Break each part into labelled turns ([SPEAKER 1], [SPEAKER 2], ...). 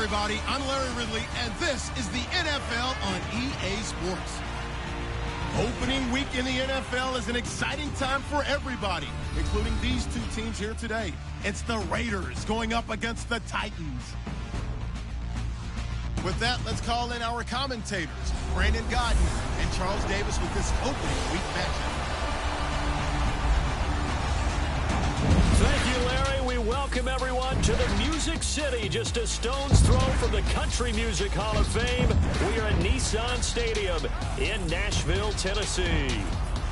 [SPEAKER 1] everybody. I'm Larry Ridley, and this is the NFL on EA Sports. Opening week in the NFL is an exciting time for everybody, including these two teams here today. It's the Raiders going up against the Titans. With that, let's call in our commentators, Brandon Godden and Charles Davis, with this opening week matchup.
[SPEAKER 2] Thank you, Larry. We welcome everyone to the Music City, just a stone's throw from the Country Music Hall of Fame. We are at Nissan Stadium in Nashville, Tennessee.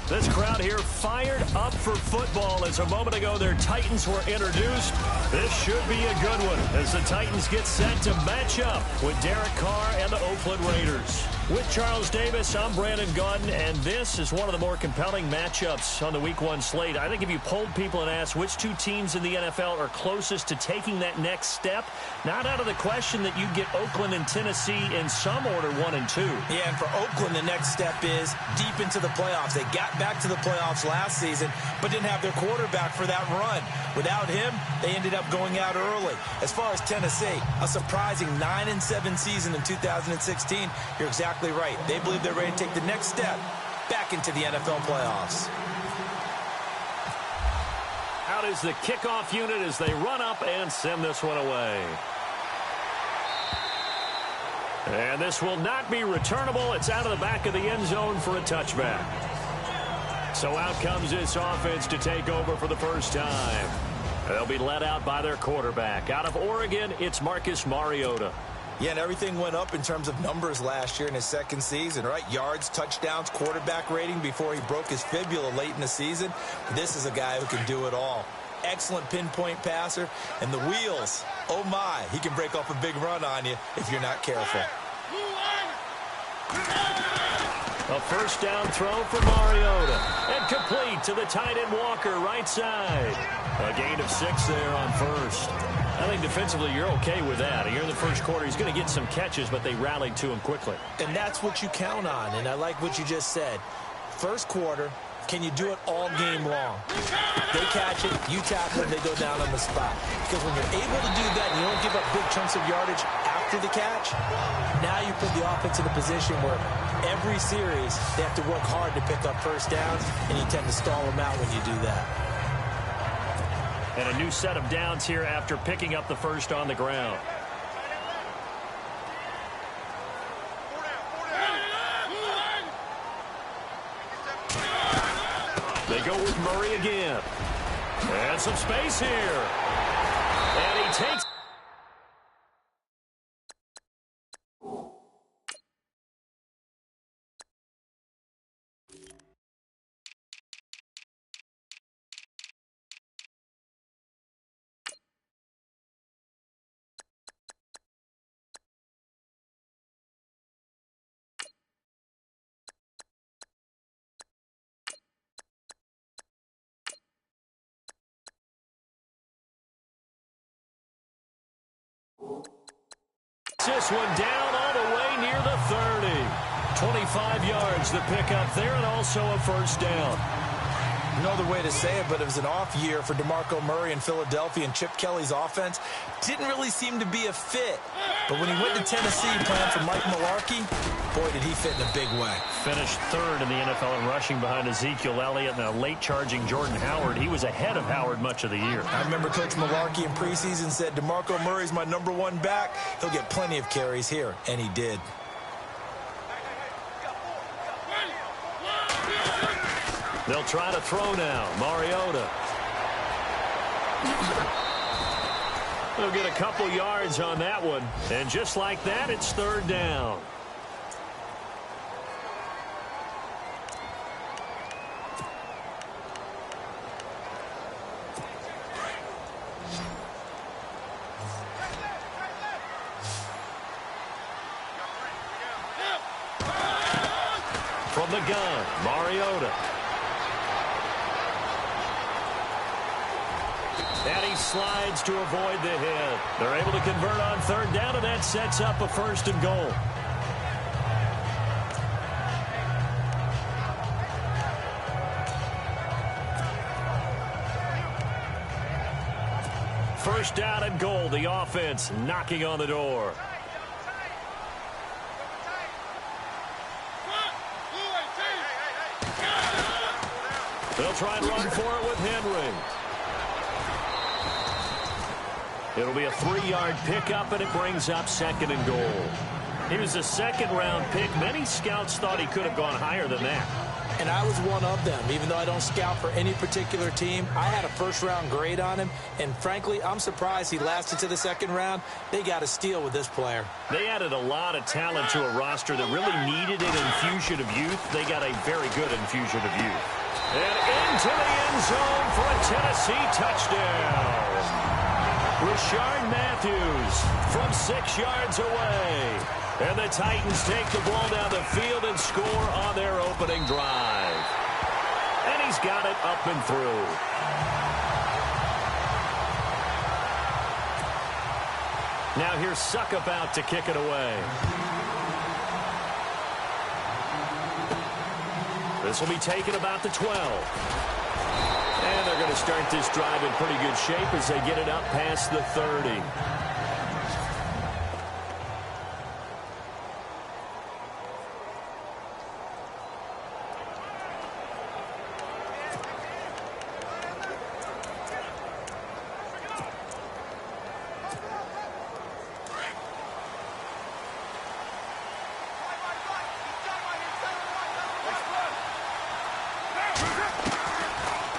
[SPEAKER 2] This crowd here fired up for football as a moment ago their Titans were introduced. This should be a good one as the Titans get set to match up with Derek Carr and the Oakland Raiders. With Charles Davis, I'm Brandon Godden, and this is one of the more compelling matchups on the Week 1 slate. I think if you polled people and asked which two teams in the NFL are closest to taking that next step, not out of the question that you get Oakland and Tennessee in some order 1 and 2.
[SPEAKER 3] Yeah, and for Oakland, the next step is deep into the playoffs. They got back to the playoffs last season, but didn't have their quarterback for that run. Without him, they ended up going out early. As far as Tennessee, a surprising 9-7 season in 2016. You're exactly right. They believe they're ready to take the next step back into the NFL playoffs.
[SPEAKER 2] Out is the kickoff unit as they run up and send this one away. And this will not be returnable. It's out of the back of the end zone for a touchback. So out comes this offense to take over for the first time. They'll be led out by their quarterback. Out of Oregon, it's Marcus Mariota.
[SPEAKER 3] Yeah, and everything went up in terms of numbers last year in his second season, right? Yards, touchdowns, quarterback rating before he broke his fibula late in the season. This is a guy who can do it all. Excellent pinpoint passer, and the wheels, oh my, he can break off a big run on you if you're not careful.
[SPEAKER 2] A first down throw for Mariota. And complete to the tight end Walker, right side. A gain of 6 there on first. I think defensively you're okay with that. Here in the first quarter, he's going to get some catches, but they rallied to him quickly.
[SPEAKER 3] And that's what you count on, and I like what you just said. First quarter, can you do it all game long? They catch it, you tackle it, they go down on the spot. Because when you're able to do that and you don't give up big chunks of yardage after the catch, now you put the offense in a position where every series they have to work hard to pick up first downs, and you tend to stall them out when you do that.
[SPEAKER 2] And a new set of downs here after picking up the first on the ground. They go with Murray again. And some space here. And he takes... This one down all the way near the 30. 25 yards the pickup there, and also a first down.
[SPEAKER 3] No other way to say it, but it was an off year for DeMarco Murray in Philadelphia, and Chip Kelly's offense didn't really seem to be a fit. But when he went to Tennessee playing for Mike Mularkey, boy, did he fit in a big way.
[SPEAKER 2] Finished third in the NFL in rushing behind Ezekiel Elliott and a late-charging Jordan Howard. He was ahead of Howard much of the year.
[SPEAKER 3] I remember Coach Mularkey in preseason said, DeMarco Murray's my #1 back. He'll get plenty of carries here, and he did.
[SPEAKER 2] They'll try to throw now. Mariota. They'll get a couple yards on that one. And just like that, it's third down. From the gun, Mariota. And he slides to avoid the hit. They're able to convert on third down, and that sets up a first and goal. first down and goal. The offense knocking on the door. They'll try and run for it with Henry. It'll be a 3-yard pickup, and it brings up second and goal. He was a second-round pick. Many scouts thought he could have gone higher than that.
[SPEAKER 3] And I was one of them. Even though I don't scout for any particular team, I had a first-round grade on him. And frankly, I'm surprised he lasted to the second round. They got a steal with this player.
[SPEAKER 2] They added a lot of talent to a roster that really needed an infusion of youth. They got a very good infusion of youth. And into the end zone for a Tennessee touchdown. Rashard Matthews from 6 yards away. And the Titans take the ball down the field and score on their opening drive. And he's got it up and through. Now here's Suckup to kick it away. This will be taken about the 12. And they're going to start this drive in pretty good shape as they get it up past the 30.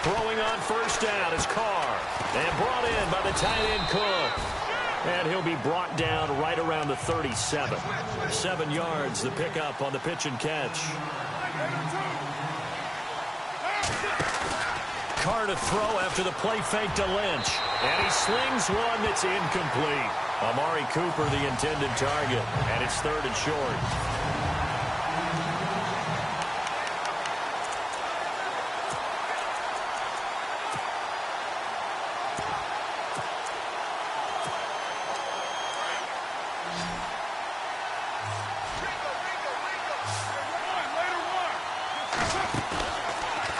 [SPEAKER 2] Throwing on first down is Carr. And brought in by the tight end Cook. And he'll be brought down right around the 37. 7 yards, the pickup on the pitch and catch. Carr to throw after the play fake to Lynch. And he slings one that's incomplete. Amari Cooper, the intended target. And it's 3rd and short.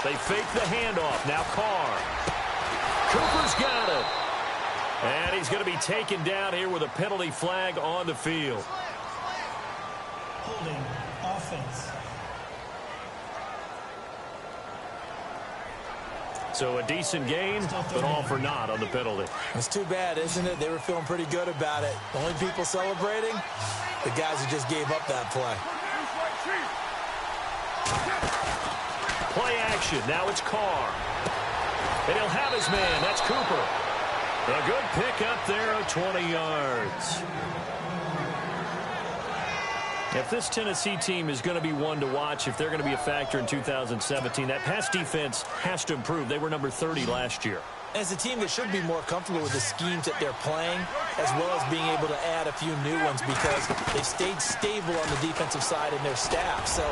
[SPEAKER 2] They fake the handoff. Now Carr. Cooper's got it. And he's going to be taken down here with a penalty flag on the field.
[SPEAKER 4] Holding offense.
[SPEAKER 2] So a decent gain, but all for naught on the penalty.
[SPEAKER 3] It's too bad, isn't it? They were feeling pretty good about it. The only people celebrating, the guys who just gave up that play.
[SPEAKER 2] Play action. Now it's Carr. And he'll have his man. That's Cooper. A good pick up there of 20 yards. If this Tennessee team is going to be one to watch, if they're going to be a factor in 2017, that pass defense has to improve. They were number 30 last year.
[SPEAKER 3] As a team that should be more comfortable with the schemes that they're playing, as well as being able to add a few new ones because they stayed stable on the defensive side in their staff. So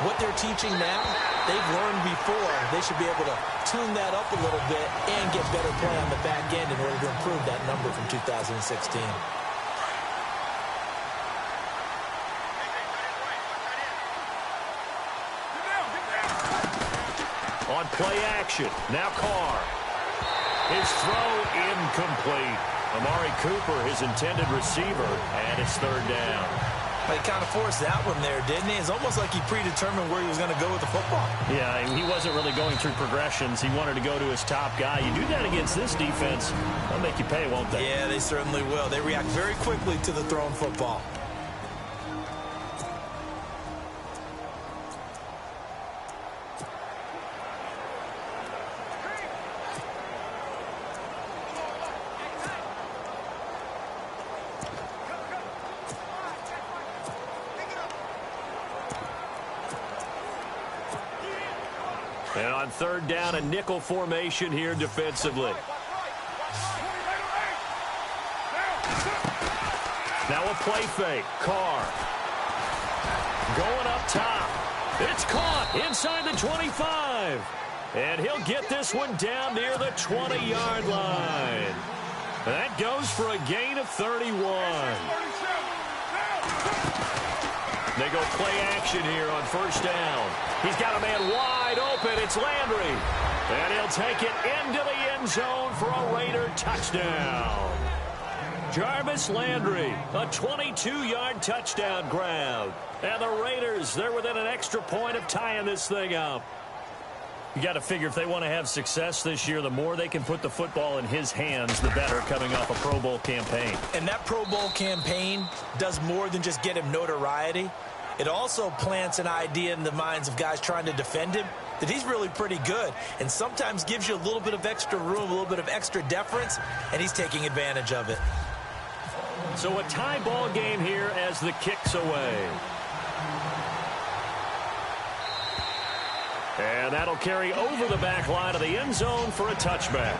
[SPEAKER 3] what they're teaching now, they've learned before. They should be able to tune that up a little bit and get better play on the back end in order to improve that number from 2016.
[SPEAKER 2] On play action, now Carr. His throw incomplete. Amari Cooper, his intended receiver, and it's 3rd down.
[SPEAKER 3] He kind of forced that one there, didn't he? It's almost like he predetermined where he was going to go with the football.
[SPEAKER 2] Yeah, he wasn't really going through progressions. He wanted to go to his top guy. You do that against this defense, they'll make you pay, won't they?
[SPEAKER 3] Yeah, they certainly will. They react very quickly to the thrown football.
[SPEAKER 2] And on 3rd down, a nickel formation here defensively. Now a play fake. Carr. Going up top. It's caught inside the 25. And he'll get this one down near the 20-yard line. That goes for a gain of 31. They go play action here on 1st down. He's got a man wide open. It's Landry. And he'll take it into the end zone for a Raider touchdown. Jarvis Landry, a 22-yard touchdown grab. And the Raiders, they're within an extra point of tying this thing up. You got to figure if they want to have success this year, the more they can put the football in his hands, the better, coming off a Pro Bowl campaign.
[SPEAKER 3] And that Pro Bowl campaign does more than just get him notoriety. It also plants an idea in the minds of guys trying to defend him that he's really pretty good, and sometimes gives you a little bit of extra room, a little bit of extra deference, and he's taking advantage of it.
[SPEAKER 2] So a tie ball game here as the kick's away. And that'll carry over the back line of the end zone for a touchback.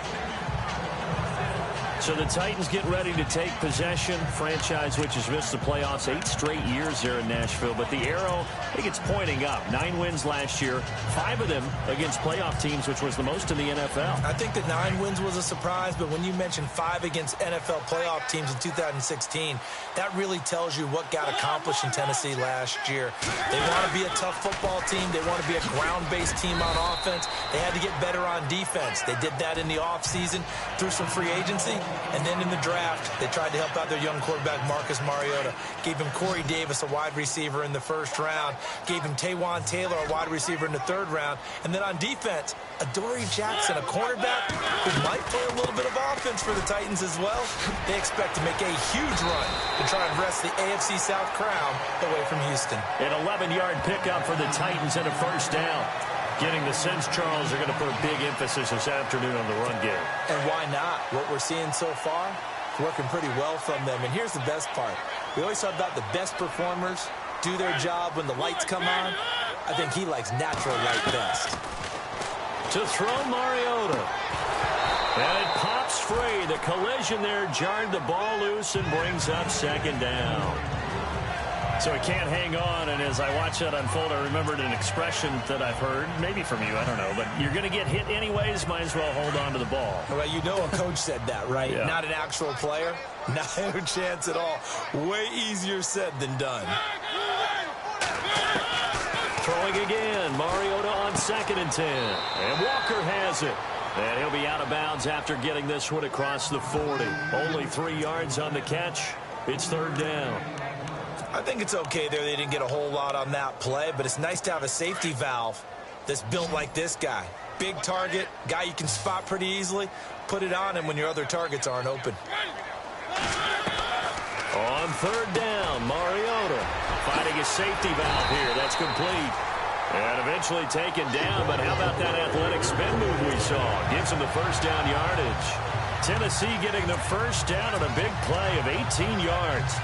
[SPEAKER 2] So the Titans get ready to take possession. Franchise which has missed the playoffs 8 straight years there in Nashville. But the arrow, I think it's pointing up. 9 wins last year, 5 of them against playoff teams, which was the most in the NFL.
[SPEAKER 3] I think that 9 wins was a surprise, but when you mention 5 against NFL playoff teams in 2016, that really tells you what got accomplished in Tennessee last year. They want to be a tough football team. They want to be a ground-based team on offense. They had to get better on defense. They did that in the offseason through some free agency. And then in the draft, they tried to help out their young quarterback, Marcus Mariota. Gave him Corey Davis, a wide receiver, in the first round. Gave him Taywan Taylor, a wide receiver, in the third round. And then on defense, Adoree Jackson, a cornerback who might play a little bit of offense for the Titans as well. They expect to make a huge run to try and wrest the AFC South crown away from Houston.
[SPEAKER 2] An 11-yard pickup for the Titans and a first down. Getting the sense, Charles, are going to put a big emphasis this afternoon on the run game.
[SPEAKER 3] And why not? What we're seeing so far, working pretty well from them. And here's the best part. We always talk about the best performers do their job when the lights come on. I think he likes natural light best.
[SPEAKER 2] To throw Mariota. And it pops free. The collision there jarred the ball loose and brings up second down. So he can't hang on, and as I watch that unfold, I remembered an expression that I've heard, maybe from you, I don't know, but you're going to get hit anyways, might as well hold on to the ball.
[SPEAKER 3] Well, you know a coach said that, right?
[SPEAKER 2] Yeah.
[SPEAKER 3] Not an actual player. No chance at all. Way easier said than done.
[SPEAKER 2] Throwing again, Mariota on 2nd and 10. And Walker has it. And he'll be out of bounds after getting this one across the 40. Only 3 yards on the catch. It's 3rd down.
[SPEAKER 3] I think it's okay there. They didn't get a whole lot on that play, but it's nice to have a safety valve that's built like this guy. Big target, guy you can spot pretty easily. Put it on him when your other targets aren't open.
[SPEAKER 2] On 3rd down, Mariota finding a safety valve here. That's complete. And eventually taken down, but how about that athletic spin move we saw? Gives him the first down yardage. Tennessee getting the first down on a big play of 18 yards.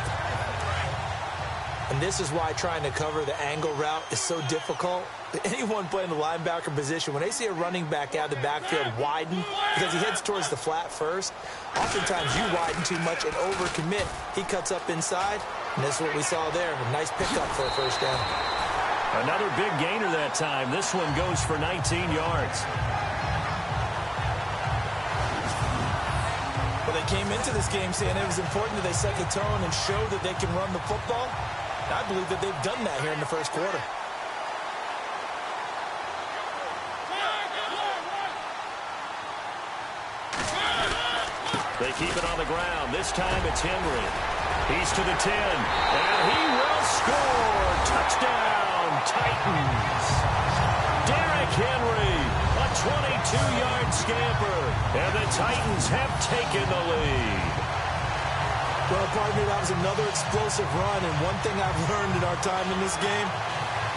[SPEAKER 3] And this is why trying to cover the angle route is so difficult. Anyone playing the linebacker position, when they see a running back out of the backfield widen, because he heads towards the flat first, oftentimes you widen too much and overcommit. He cuts up inside, and this is what we saw there. A nice pickup for a first down.
[SPEAKER 2] Another big gainer that time. This one goes for 19 yards.
[SPEAKER 3] Well, they came into this game saying it was important that they set the tone and show that they can run the football. I believe that they've done that here in the first quarter.
[SPEAKER 2] They keep it on the ground. This time it's Henry. He's to the 10. And he will score. Touchdown, Titans. Derrick Henry, a 22-yard scamper. And the Titans have taken the lead.
[SPEAKER 3] Well, partner, that was another explosive run, and one thing I've learned in our time in this game,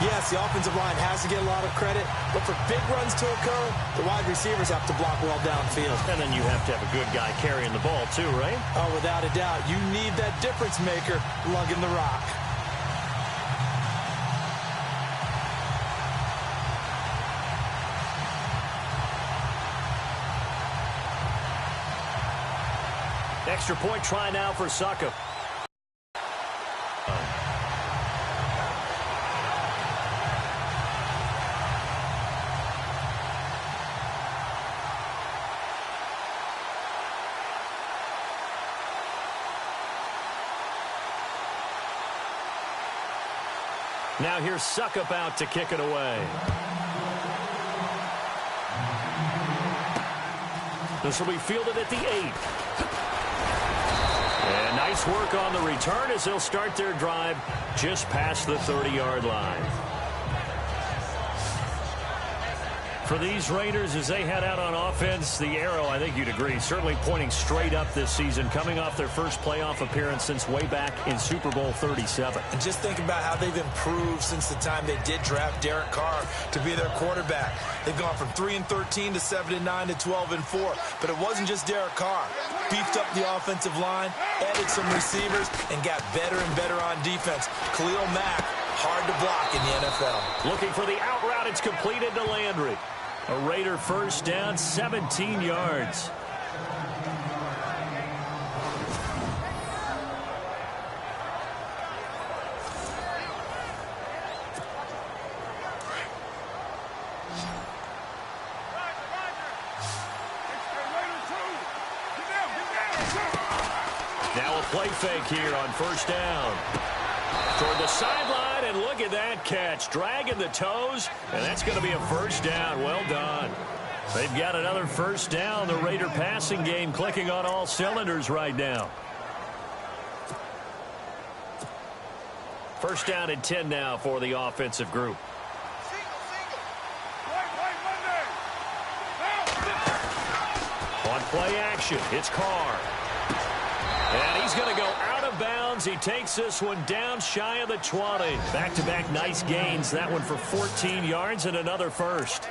[SPEAKER 3] yes, the offensive line has to get a lot of credit, but for big runs to occur, the wide receivers have to block well downfield.
[SPEAKER 2] And then you have to have a good guy carrying the ball too, right?
[SPEAKER 3] Oh, without a doubt. You need that difference maker lugging the rock.
[SPEAKER 2] Extra point try now for Succop. Now here's Succop out to kick it away. This will be fielded at the 8. And nice work on the return as they'll start their drive just past the 30-yard line. For these Raiders, as they head out on offense, the arrow, I think you'd agree, certainly pointing straight up this season, coming off their first playoff appearance since way back in Super Bowl 37.
[SPEAKER 3] And just think about how they've improved since the time they did draft Derek Carr to be their quarterback. They've gone from 3-13 to 7-9 to 12-4. But it wasn't just Derek Carr. Beefed up the offensive line, added some receivers, and got better and better on defense. Khalil Mack, hard to block in the NFL.
[SPEAKER 2] Looking for the out route. It's completed to Landry. A Raider first down, 17 yards. Now a play fake here on first down. Toward the sideline, and look at that catch. Dragging the toes, and that's going to be a first down. Well done. They've got another first down. The Raider passing game clicking on all cylinders right now. First down and 10 now for the offensive group. On play action, it's Carr. And he's going to go out of bounds. He takes this one down shy of the 20. Back-to-back nice gains. That one for 14 yards and another first.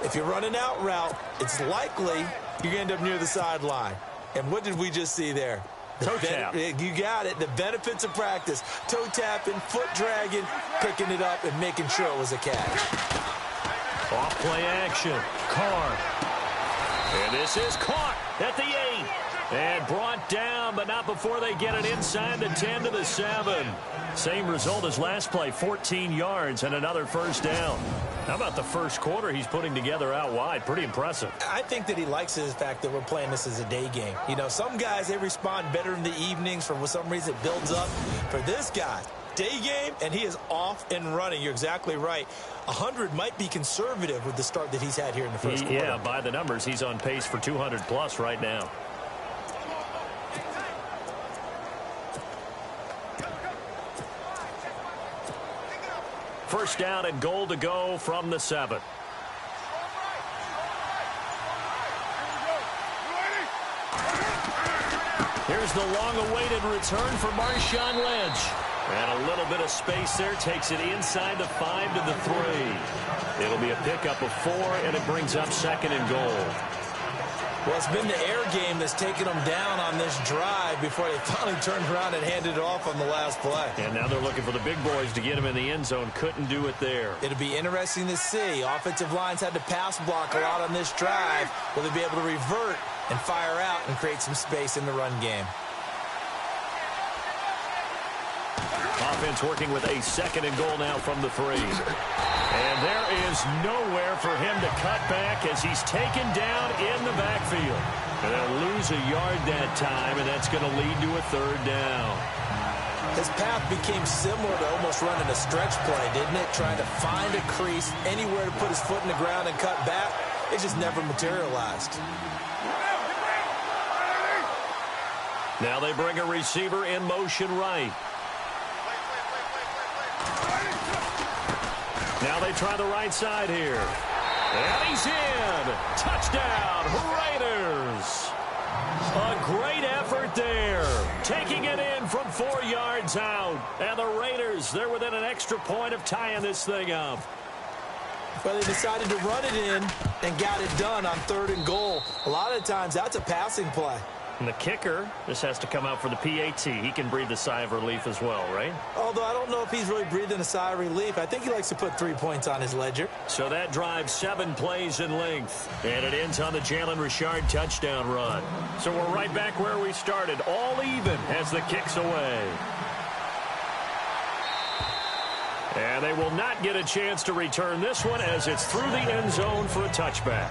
[SPEAKER 3] If you're running out route, it's likely you're going to end up near the sideline. And what did we just see there?
[SPEAKER 2] Toe tap.
[SPEAKER 3] You got it. The benefits of practice. Toe tapping, foot dragging, picking it up, and making sure it was a catch.
[SPEAKER 2] Off play action. Carr. And this is caught at the 8. And brought down, but not before they get it inside the 10 to the 7. Same result as last play, 14 yards and another first down. How about the first quarter he's putting together out wide? Pretty impressive.
[SPEAKER 3] I think that he likes the fact that we're playing this as a day game. You know, some guys, they respond better in the evenings. For some reason, it builds up. For this guy, day game, and he is off and running. You're exactly right. 100 might be conservative with the start that he's had here in the first quarter.
[SPEAKER 2] Yeah, by the numbers, he's on pace for 200-plus right now. First down and goal to go from the 7. Here's the long-awaited return for Marshawn Lynch. And a little bit of space there takes it inside the 5 to the 3. It'll be a pickup of 4, and it brings up second and goal.
[SPEAKER 3] Well, it's been the air game that's taken them down on this drive before they finally turned around and handed it off on the last play.
[SPEAKER 2] And now they're looking for the big boys to get him in the end zone. Couldn't do it there.
[SPEAKER 3] It'll be interesting to see. Offensive lines had to pass block a lot on this drive. Will they be able to revert and fire out and create some space in the run game?
[SPEAKER 2] Offense working with a second and goal now from the 3. And there is nowhere for him to cut back as he's taken down in the backfield. And they'll lose a yard that time, and that's going to lead to a third down.
[SPEAKER 3] His path became similar to almost running a stretch play, didn't it? Trying to find a crease, anywhere to put his foot in the ground and cut back. It just never materialized.
[SPEAKER 2] Now they bring a receiver in motion right. Now they try the right side here. And he's in. Touchdown, Raiders. A great effort there. Taking it in from 4 yards out. And the Raiders, they're within an extra point of tying this thing up.
[SPEAKER 3] Well, they decided to run it in and got it done on 3rd and goal. A lot of times, that's a passing play.
[SPEAKER 2] And the kicker, this has to come out for the PAT. He can breathe a sigh of relief as well, right?
[SPEAKER 3] Although I don't know if he's really breathing a sigh of relief. I think he likes to put 3 points on his ledger.
[SPEAKER 2] So that drives 7 plays in length. And it ends on the Jalen Richard touchdown run. So we're right back where we started. All even as the kick's away. And they will not get a chance to return this one as it's through the end zone for a touchback.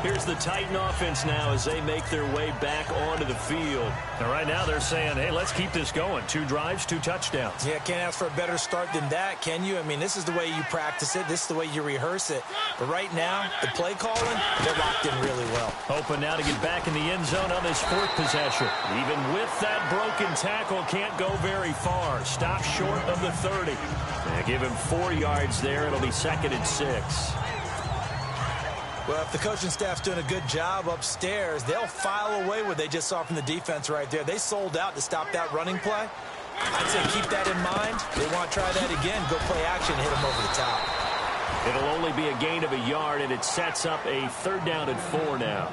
[SPEAKER 2] Here's the Titan offense now as they make their way back onto the field. And right now they're saying, hey, let's keep this going. 2 drives, 2 touchdowns.
[SPEAKER 3] Yeah, can't ask for a better start than that, can you? I mean, this is the way you practice it. This is the way you rehearse it. But right now, the play calling, they're locked in really well.
[SPEAKER 2] Hoping now to get back in the end zone on this 4th possession. Even with that broken tackle, can't go very far. Stop short of the 30. Give him 4 yards there. It'll be 2nd and 6.
[SPEAKER 3] Well, if the coaching staff's doing a good job upstairs, they'll file away what they just saw from the defense right there. They sold out to stop that running play. I'd say keep that in mind. They want to try that again. Go play action, hit them over the top.
[SPEAKER 2] It'll only be a gain of a yard, and it sets up a 3rd down and 4 now.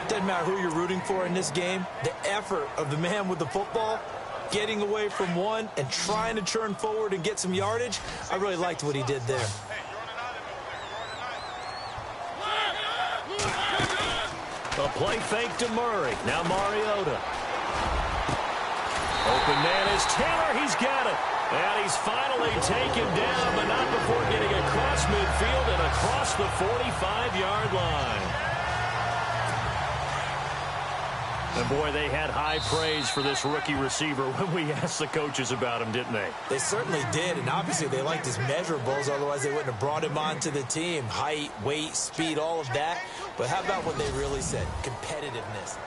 [SPEAKER 3] Doesn't matter who you're rooting for in this game. The effort of the man with the football, getting away from one and trying to turn forward and get some yardage, I really liked what he did there.
[SPEAKER 2] A play fake to Murray. Now Mariota. Open man is Taylor. He's got it. And he's finally taken down, but not before getting across midfield and across the 45-yard line. And boy, they had high praise for this rookie receiver when we asked the coaches about him, didn't they?
[SPEAKER 3] They certainly did, and obviously they liked his measurables, otherwise they wouldn't have brought him onto the team. Height, weight, speed, all of that. But how about what they really said? Competitiveness.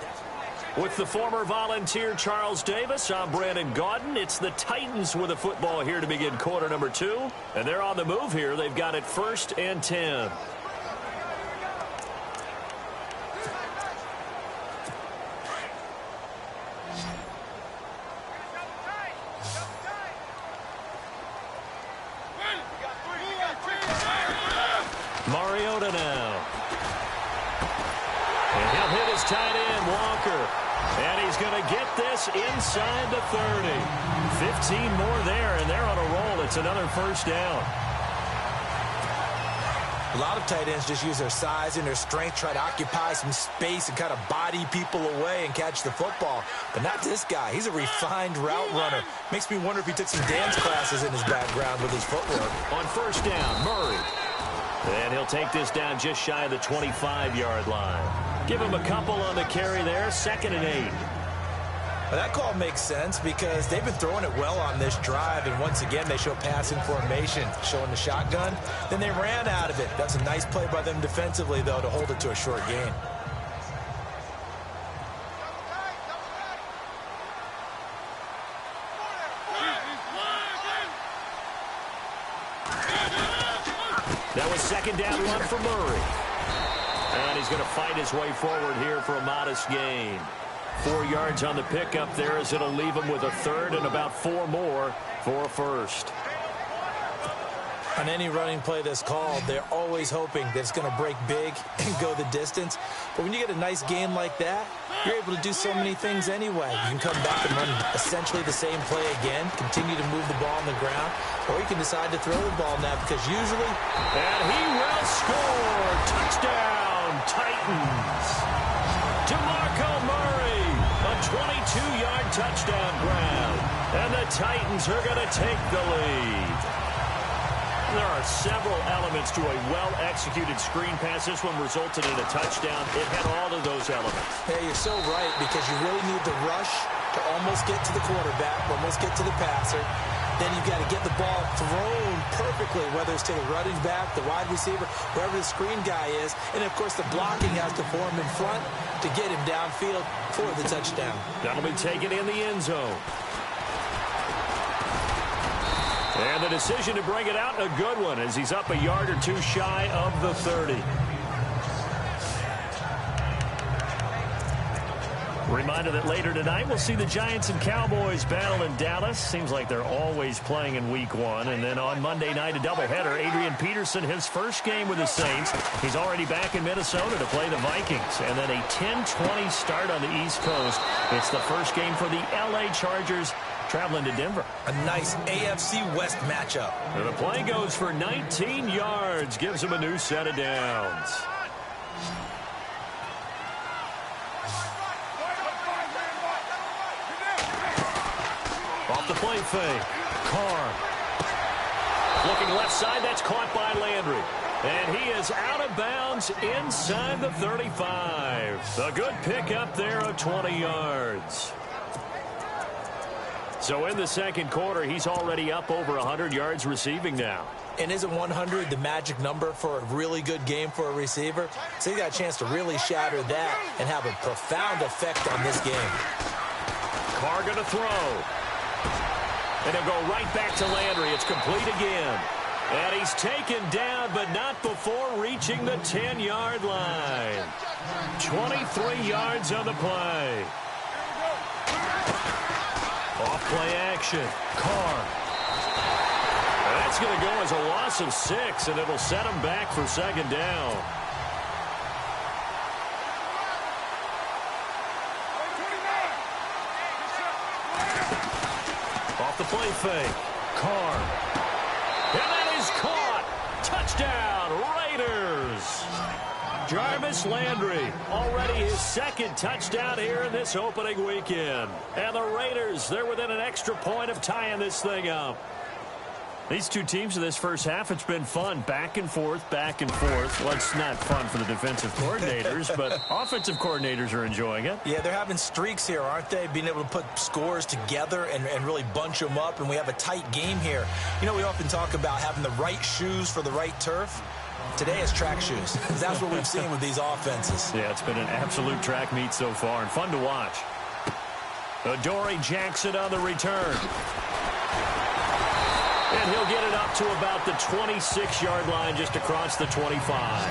[SPEAKER 2] With the former Volunteer Charles Davis, I'm Brandon Gaudin. It's the Titans with a football here to begin quarter number 2. And they're on the move here. They've got it 1st and 10. Mariota now. And he'll hit his tight end, Walker. And he's going to get this inside the 30. 15 more there, and they're on a roll. It's another 1st down.
[SPEAKER 3] A lot of tight ends just use their size and their strength, try to occupy some space and kind of body people away and catch the football. But not this guy. He's a refined route runner. Makes me wonder if he took some dance classes in his background with his footwork.
[SPEAKER 2] On 1st down, Murray. And he'll take this down just shy of the 25-yard line. Give him a couple on the carry there, 2nd and 8.
[SPEAKER 3] Well, that call makes sense because they've been throwing it well on this drive, and once again they show passing formation, showing the shotgun. Then they ran out of it. That's a nice play by them defensively, though, to hold it to a short gain.
[SPEAKER 2] That was 2nd down run for Murray. And he's going to fight his way forward here for a modest gain. 4 yards on the pickup there as it'll leave him with a 3rd and about 4 more for a 1st.
[SPEAKER 3] On any running play that's called, they're always hoping that it's going to break big and go the distance. But when you get a nice gain like that, you're able to do so many things anyway. You can come back and run essentially the same play again, continue to move the ball on the ground, or you can decide to throw the ball now because usually...
[SPEAKER 2] And he will score! Touchdown, Titans! DeMarco Murray, a 22-yard touchdown grab. And the Titans are going to take the lead. There are several elements to a well-executed screen pass. This one resulted in a touchdown. It had all of those elements.
[SPEAKER 3] Yeah, you're so right because you really need the rush to almost get to the quarterback, almost get to the passer. Then you've got to get the ball thrown perfectly, whether it's to the running back, the wide receiver, wherever the screen guy is. And, of course, the blocking has to form in front to get him downfield for the touchdown.
[SPEAKER 2] That'll be taken in the end zone. And the decision to bring it out, a good one, as he's up a yard or 2 shy of the 30. Reminder that later tonight we'll see the Giants and Cowboys battle in Dallas. Seems like they're always playing in week 1. And then on Monday night, a doubleheader. Adrian Peterson, his first game with the Saints. He's already back in Minnesota to play the Vikings. And then a 10:20 start on the East Coast. It's the first game for the L.A. Chargers traveling to Denver.
[SPEAKER 3] A nice AFC West matchup.
[SPEAKER 2] And the play goes for 19 yards. Gives him a new set of downs. Off the play fake. Carr. Looking left side. That's caught by Landry. And he is out of bounds inside the 35. A good pickup there of 20 yards. So in the second quarter, he's already up over 100 yards receiving now.
[SPEAKER 3] And isn't 100 the magic number for a really good game for a receiver? So he got a chance to really shatter that and have a profound effect on this game.
[SPEAKER 2] Carr going to throw. And he'll go right back to Landry. It's complete again. And he's taken down, but not before reaching the 10-yard line. 23 yards on the play. Off-play action. Carr. And that's going to go as a loss of 6, and it'll set him back for second down. Off the play fake. Carr. And that is caught. Touchdown, Raiders. Jarvis Landry, already his second touchdown here in this opening weekend. And the Raiders, they're within an extra point of tying this thing up. These two teams in this first half, it's been fun. Back and forth, back and forth. Well, it's not fun for the defensive coordinators, but offensive coordinators are enjoying it.
[SPEAKER 3] Yeah, they're having streaks here, aren't they? Being able to put scores together and really bunch them up, and we have a tight game here. You know, we often talk about having the right shoes for the right turf. Today it's track shoes. That's what we've seen with these offenses.
[SPEAKER 2] Yeah, it's been an absolute track meet so far and fun to watch. Adoree Jackson on the return. And he'll get it up to about the 26-yard line just across the 25.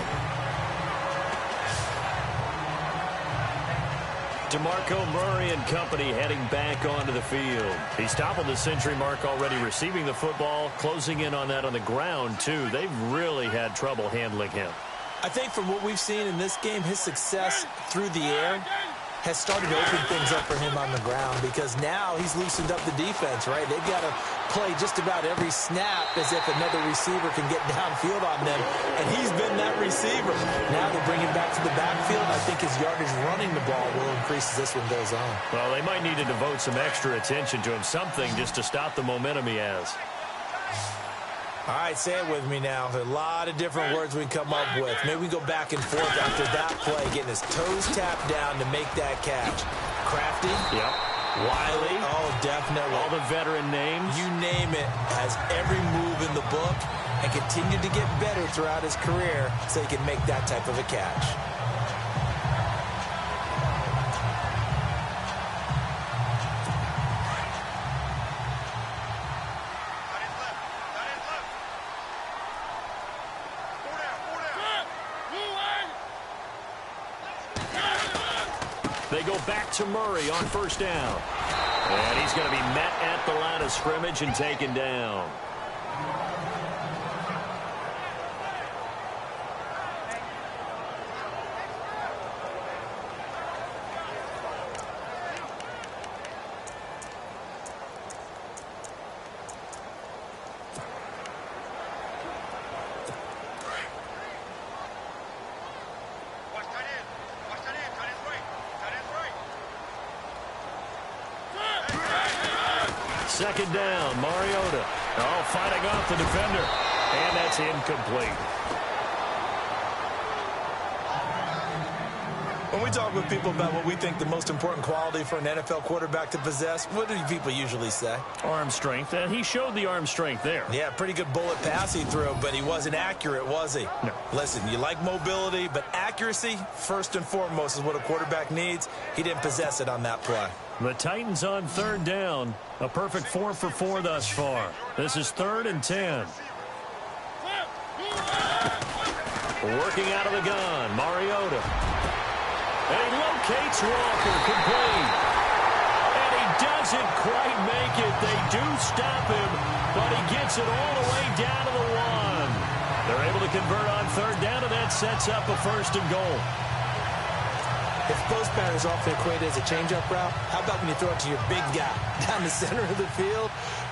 [SPEAKER 2] DeMarco Murray and company heading back onto the field. He's toppled the century mark already receiving the football, closing in on that on the ground, too. They've really had trouble handling him.
[SPEAKER 3] I think from what we've seen in this game, his success through the air has started to open things up for him on the ground because now he's loosened up the defense, right? They've got to play just about every snap as if another receiver can get downfield on them, and he's been that receiver. Now they're bringing back to the backfield. I think his yardage running the ball will increase as this one goes on.
[SPEAKER 2] Well, they might need to devote some extra attention to him, something just to stop the momentum he has.
[SPEAKER 3] All right, say it with me now. There are a lot of different words we can come up with. Maybe we go back and forth after that play, getting his toes tapped down to make that catch. Crafty.
[SPEAKER 2] Yep.
[SPEAKER 3] Wiley. Oh, definitely.
[SPEAKER 2] All the veteran names.
[SPEAKER 3] You name it. Has every move in the book and continued to get better throughout his career so he can make that type of a catch.
[SPEAKER 2] They go back to Murray on first down. And he's going to be met at the line of scrimmage and taken down. Second down, Mariota. Oh, fighting off the defender. And that's incomplete.
[SPEAKER 3] When we talk with people about what we think the most important quality for an NFL quarterback to possess, what do people usually say?
[SPEAKER 2] Arm strength, and he showed the arm strength there.
[SPEAKER 3] Yeah, pretty good bullet pass he threw, but he wasn't accurate, was he?
[SPEAKER 2] No.
[SPEAKER 3] Listen, you like mobility, but accuracy, first and foremost, is what a quarterback needs. He didn't possess it on that play.
[SPEAKER 2] The Titans on third down. A perfect 4 for 4 thus far. This is 3rd and 10. Working out of the gun, Mariota. And he locates Walker, complete. And he doesn't quite make it. They do stop him, but he gets it all the way down to the 1. They're able to convert on third down, and that sets up a 1st and goal.
[SPEAKER 3] If post pattern is often equated as a change-up route, how about when you throw it to your big guy down the center of the field?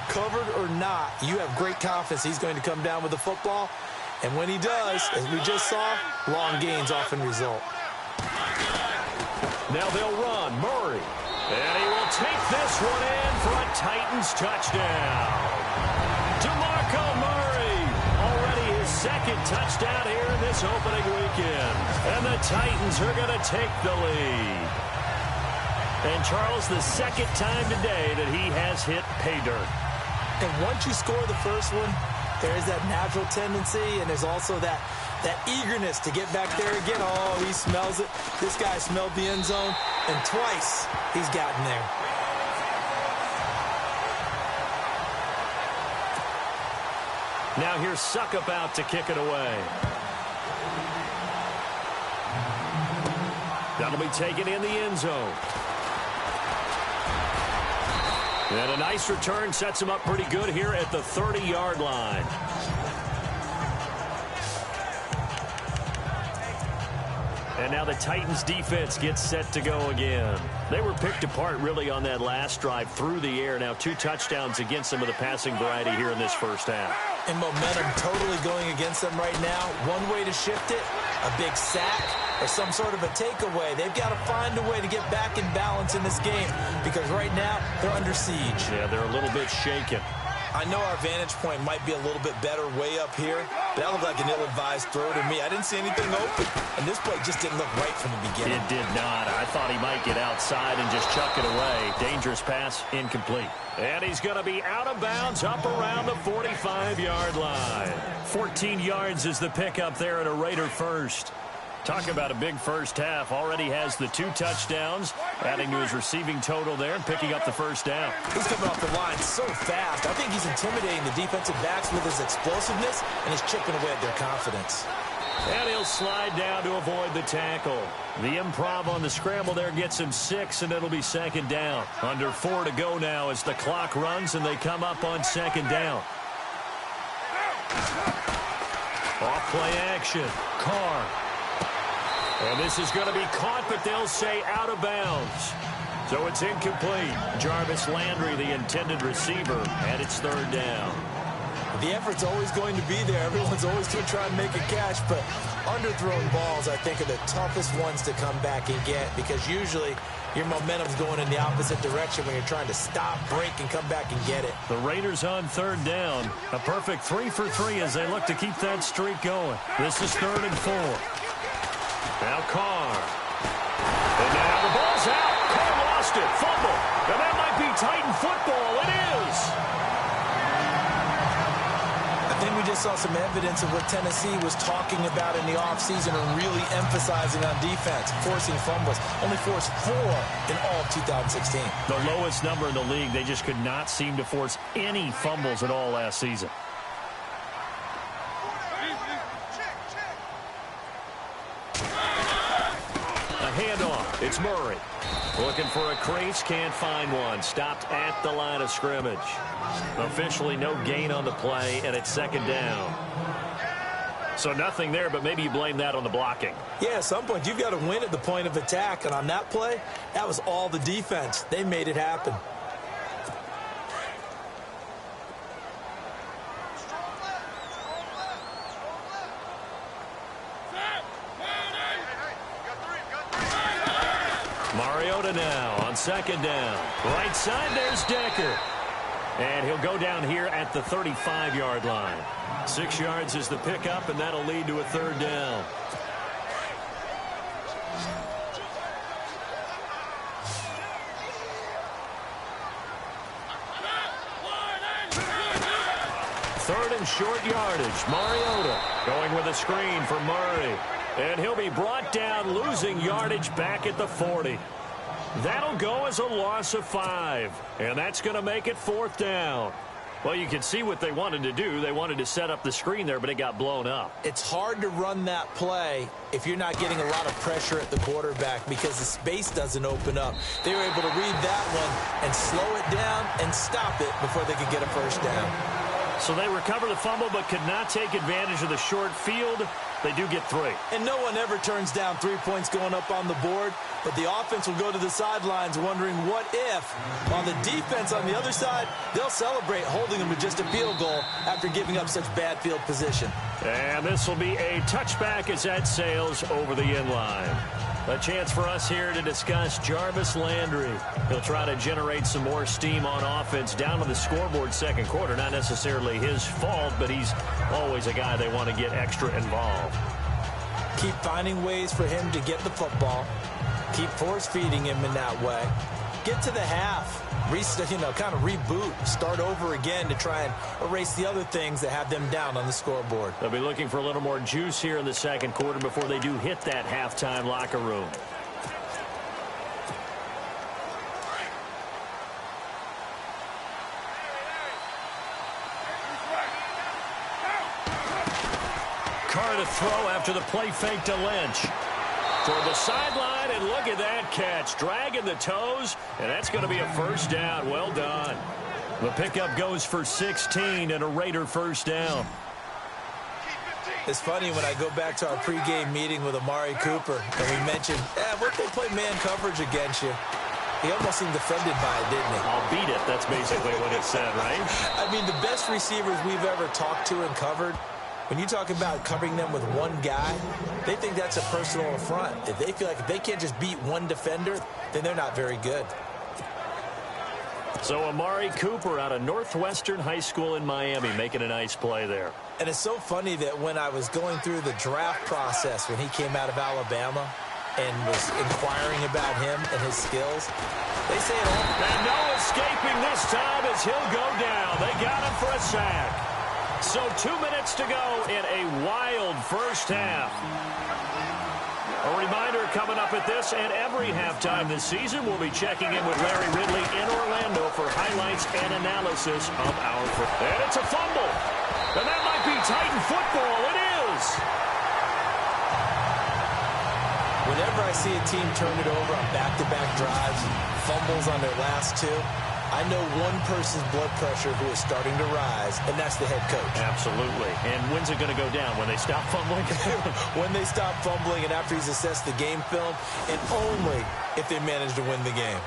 [SPEAKER 3] Covered or not, you have great confidence he's going to come down with the football. And when he does, as we just saw, long gains often result.
[SPEAKER 2] Now they'll run. Murray. And he will take this one in for a Titans touchdown. DeMarco Murray, already his second touchdown here in this opening weekend. And the Titans are going to take the lead. And Charles, the second time today that he has hit pay dirt.
[SPEAKER 3] And once you score the first one, there is that natural tendency, and there's also that eagerness to get back there again. Oh, he smells it. This guy smelled the end zone, and twice he's gotten there.
[SPEAKER 2] Now here's Suckup out to kick it away. That'll be taken in the end zone. And a nice return sets him up pretty good here at the 30-yard line. And now the Titans defense gets set to go again. They were picked apart really on that last drive through the air. Now 2 touchdowns against some of the passing variety here in this first half.
[SPEAKER 3] And momentum totally going against them right now. One way to shift it, a big sack or some sort of a takeaway. They've got to find a way to get back in balance in this game because right now they're under siege.
[SPEAKER 2] Yeah, they're a little bit shaken.
[SPEAKER 3] I know our vantage point might be a little bit better way up here, but that looked like an ill-advised throw to me. I didn't see anything open, and this play just didn't look right from the beginning.
[SPEAKER 2] It did not. I thought he might get outside and just chuck it away. Dangerous pass, incomplete. And he's going to be out of bounds up around the 45-yard line. 14 yards is the pickup there at a Raider first. Talk about a big first half. Already has the 2 touchdowns, adding to his receiving total there and picking up the first down.
[SPEAKER 3] He's coming off the line so fast. I think he's intimidating the defensive backs with his explosiveness, and he's chipping away at their confidence.
[SPEAKER 2] And he'll slide down to avoid the tackle. The improv on the scramble there gets him 6, and it'll be second down. Under 4 to go now as the clock runs, and they come up on second down. Off play action. Carr. And this is going to be caught, but they'll say out of bounds. So it's incomplete. Jarvis Landry, the intended receiver, and it's third down.
[SPEAKER 3] The effort's always going to be there. Everyone's always going to try and make a catch, but underthrown balls, I think, are the toughest ones to come back and get because usually your momentum's going in the opposite direction when you're trying to stop, break, and come back and get it.
[SPEAKER 2] The Raiders on third down. A perfect 3 for 3 as they look to keep that streak going. This is 3rd and 4. Now Carr. And now the ball's out. Carr lost it. Fumble. And that might be Titan football. It is.
[SPEAKER 3] I think we just saw some evidence of what Tennessee was talking about in the offseason and really emphasizing on defense, forcing fumbles. Only forced 4 in all of 2016.
[SPEAKER 2] The lowest number in the league. They just could not seem to force any fumbles at all last season. Handoff. It's Murray. Looking for a crease. Can't find one. Stopped at the line of scrimmage. Officially no gain on the play, and it's second down. So nothing there, but maybe you blame that on the blocking.
[SPEAKER 3] Yeah, at some point you've got to win at the point of attack, and on that play, that was all the defense. They made it happen.
[SPEAKER 2] Mariota now on second down. Right side, there's Decker. And he'll go down here at the 35-yard line. 6 yards is the pickup, and that'll lead to a third down. Third and short yardage. Mariota going with a screen for Murray. And he'll be brought down, losing yardage back at the 40. That'll go as a loss of 5. And that's going to make it fourth down. Well, you can see what they wanted to do. They wanted to set up the screen there, but it got blown up.
[SPEAKER 3] It's hard to run that play if you're not getting a lot of pressure at the quarterback because the space doesn't open up. They were able to read that one and slow it down and stop it before they could get a first down.
[SPEAKER 2] So they recover the fumble but could not take advantage of the short field. They do get 3.
[SPEAKER 3] And no one ever turns down 3 points going up on the board, but the offense will go to the sidelines wondering what if. On the defense on the other side, they'll celebrate holding them to just a field goal after giving up such bad field position.
[SPEAKER 2] And this will be a touchback as that sails over the end line. A chance for us here to discuss Jarvis Landry. He'll try to generate some more steam on offense down on the scoreboard second quarter. Not necessarily his fault, but he's always a guy they want to get extra involved.
[SPEAKER 3] Keep finding ways for him to get the football. Keep force-feeding him in that way. Get to the half. Kind of reboot. Start over again to try and erase the other things that have them down on the scoreboard.
[SPEAKER 2] They'll be looking for a little more juice here in the second quarter before they do hit that halftime locker room. Carr to throw after the play fake to Lynch. Toward the sideline, and look at that catch. Dragging the toes, and that's going to be a first down. Well done. The pickup goes for 16 and a Raider first down.
[SPEAKER 3] It's funny when I go back to our pregame meeting with Amari Cooper, and we mentioned, what they play man coverage against you. He almost seemed offended by it, didn't he?
[SPEAKER 2] I'll beat it. That's basically what it said, right?
[SPEAKER 3] I mean, the best receivers we've ever talked to and covered, when you talk about covering them with one guy, they think that's a personal affront. If they feel like if they can't just beat one defender, then they're not very good.
[SPEAKER 2] So Amari Cooper out of Northwestern High School in Miami making a nice play there.
[SPEAKER 3] And it's so funny that when I was going through the draft process when he came out of Alabama and was inquiring about him and his skills, they say it all.
[SPEAKER 2] And no escaping this time as he'll go down. They got him for a sack. So 2 minutes to go in a wild first half. A reminder coming up at this and every halftime this season, we'll be checking in with Larry Ridley in Orlando for highlights and analysis of our football. And it's a fumble. And that might be Titan football. It is.
[SPEAKER 3] Whenever I see a team turn it over on back-to-back drives, fumbles on their last two, I know one person's blood pressure who is starting to rise, and that's the head coach.
[SPEAKER 2] Absolutely. And when's it going to go down? When they stop fumbling?
[SPEAKER 3] When they stop fumbling and after he's assessed the game film, and only if they manage to win the game.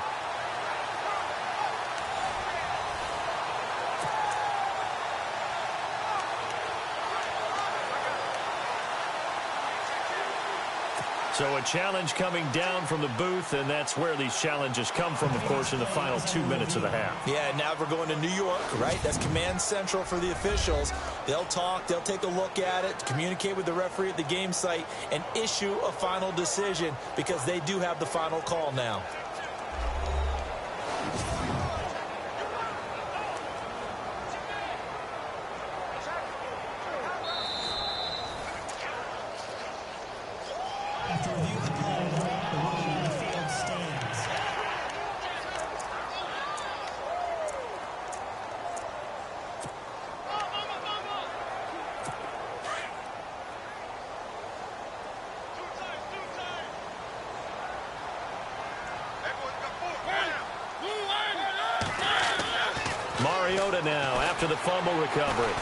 [SPEAKER 2] So a challenge coming down from the booth, and that's where these challenges come from, of course, in the final 2 minutes of the half.
[SPEAKER 3] Yeah, now we're going to New York, right? That's command central for the officials. They'll talk, they'll take a look at it, communicate with the referee at the game site, and issue a final decision because they do have the final call now.
[SPEAKER 2] Now after the fumble recovery.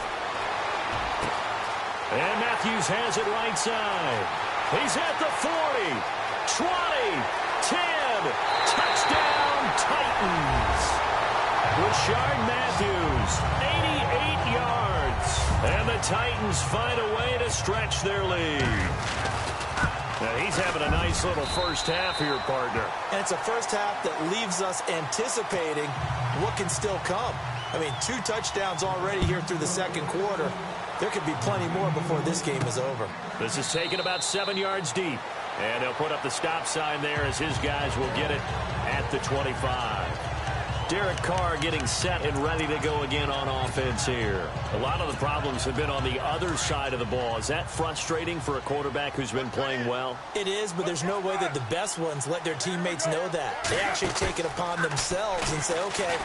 [SPEAKER 2] And Matthews has it right side. He's at the 40, 20, 10, touchdown Titans. Rashard Matthews, 88 yards. And the Titans find a way to stretch their lead. Now he's having a nice little first half here, partner.
[SPEAKER 3] And it's a first half that leaves us anticipating what can still come. I mean, 2 touchdowns already here through the second quarter. There could be plenty more before this game is over.
[SPEAKER 2] This is taken about 7 yards deep. And they'll put up the stop sign there as his guys will get it at the 25. Derek Carr getting set and ready to go again on offense here. A lot of the problems have been on the other side of the ball. Is that frustrating for a quarterback who's been playing well?
[SPEAKER 3] It is, but there's no way that the best ones let their teammates know that. They actually take it upon themselves and say, okay,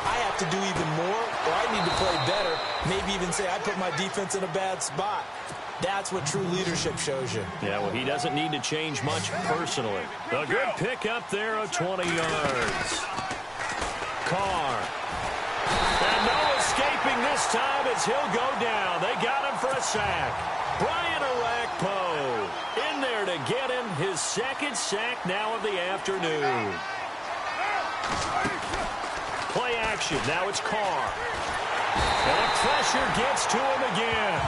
[SPEAKER 3] I have to do even more, or I need to play better. Maybe even say, I put my defense in a bad spot. That's what true leadership shows you.
[SPEAKER 2] Yeah, well, he doesn't need to change much personally. A good pick up there of 20 yards. Carr. And no escaping this time as he'll go down. They got him for a sack. Brian Orakpo in there to get him his second sack now of the afternoon. Play action. Now it's Carr. And the pressure gets to him again.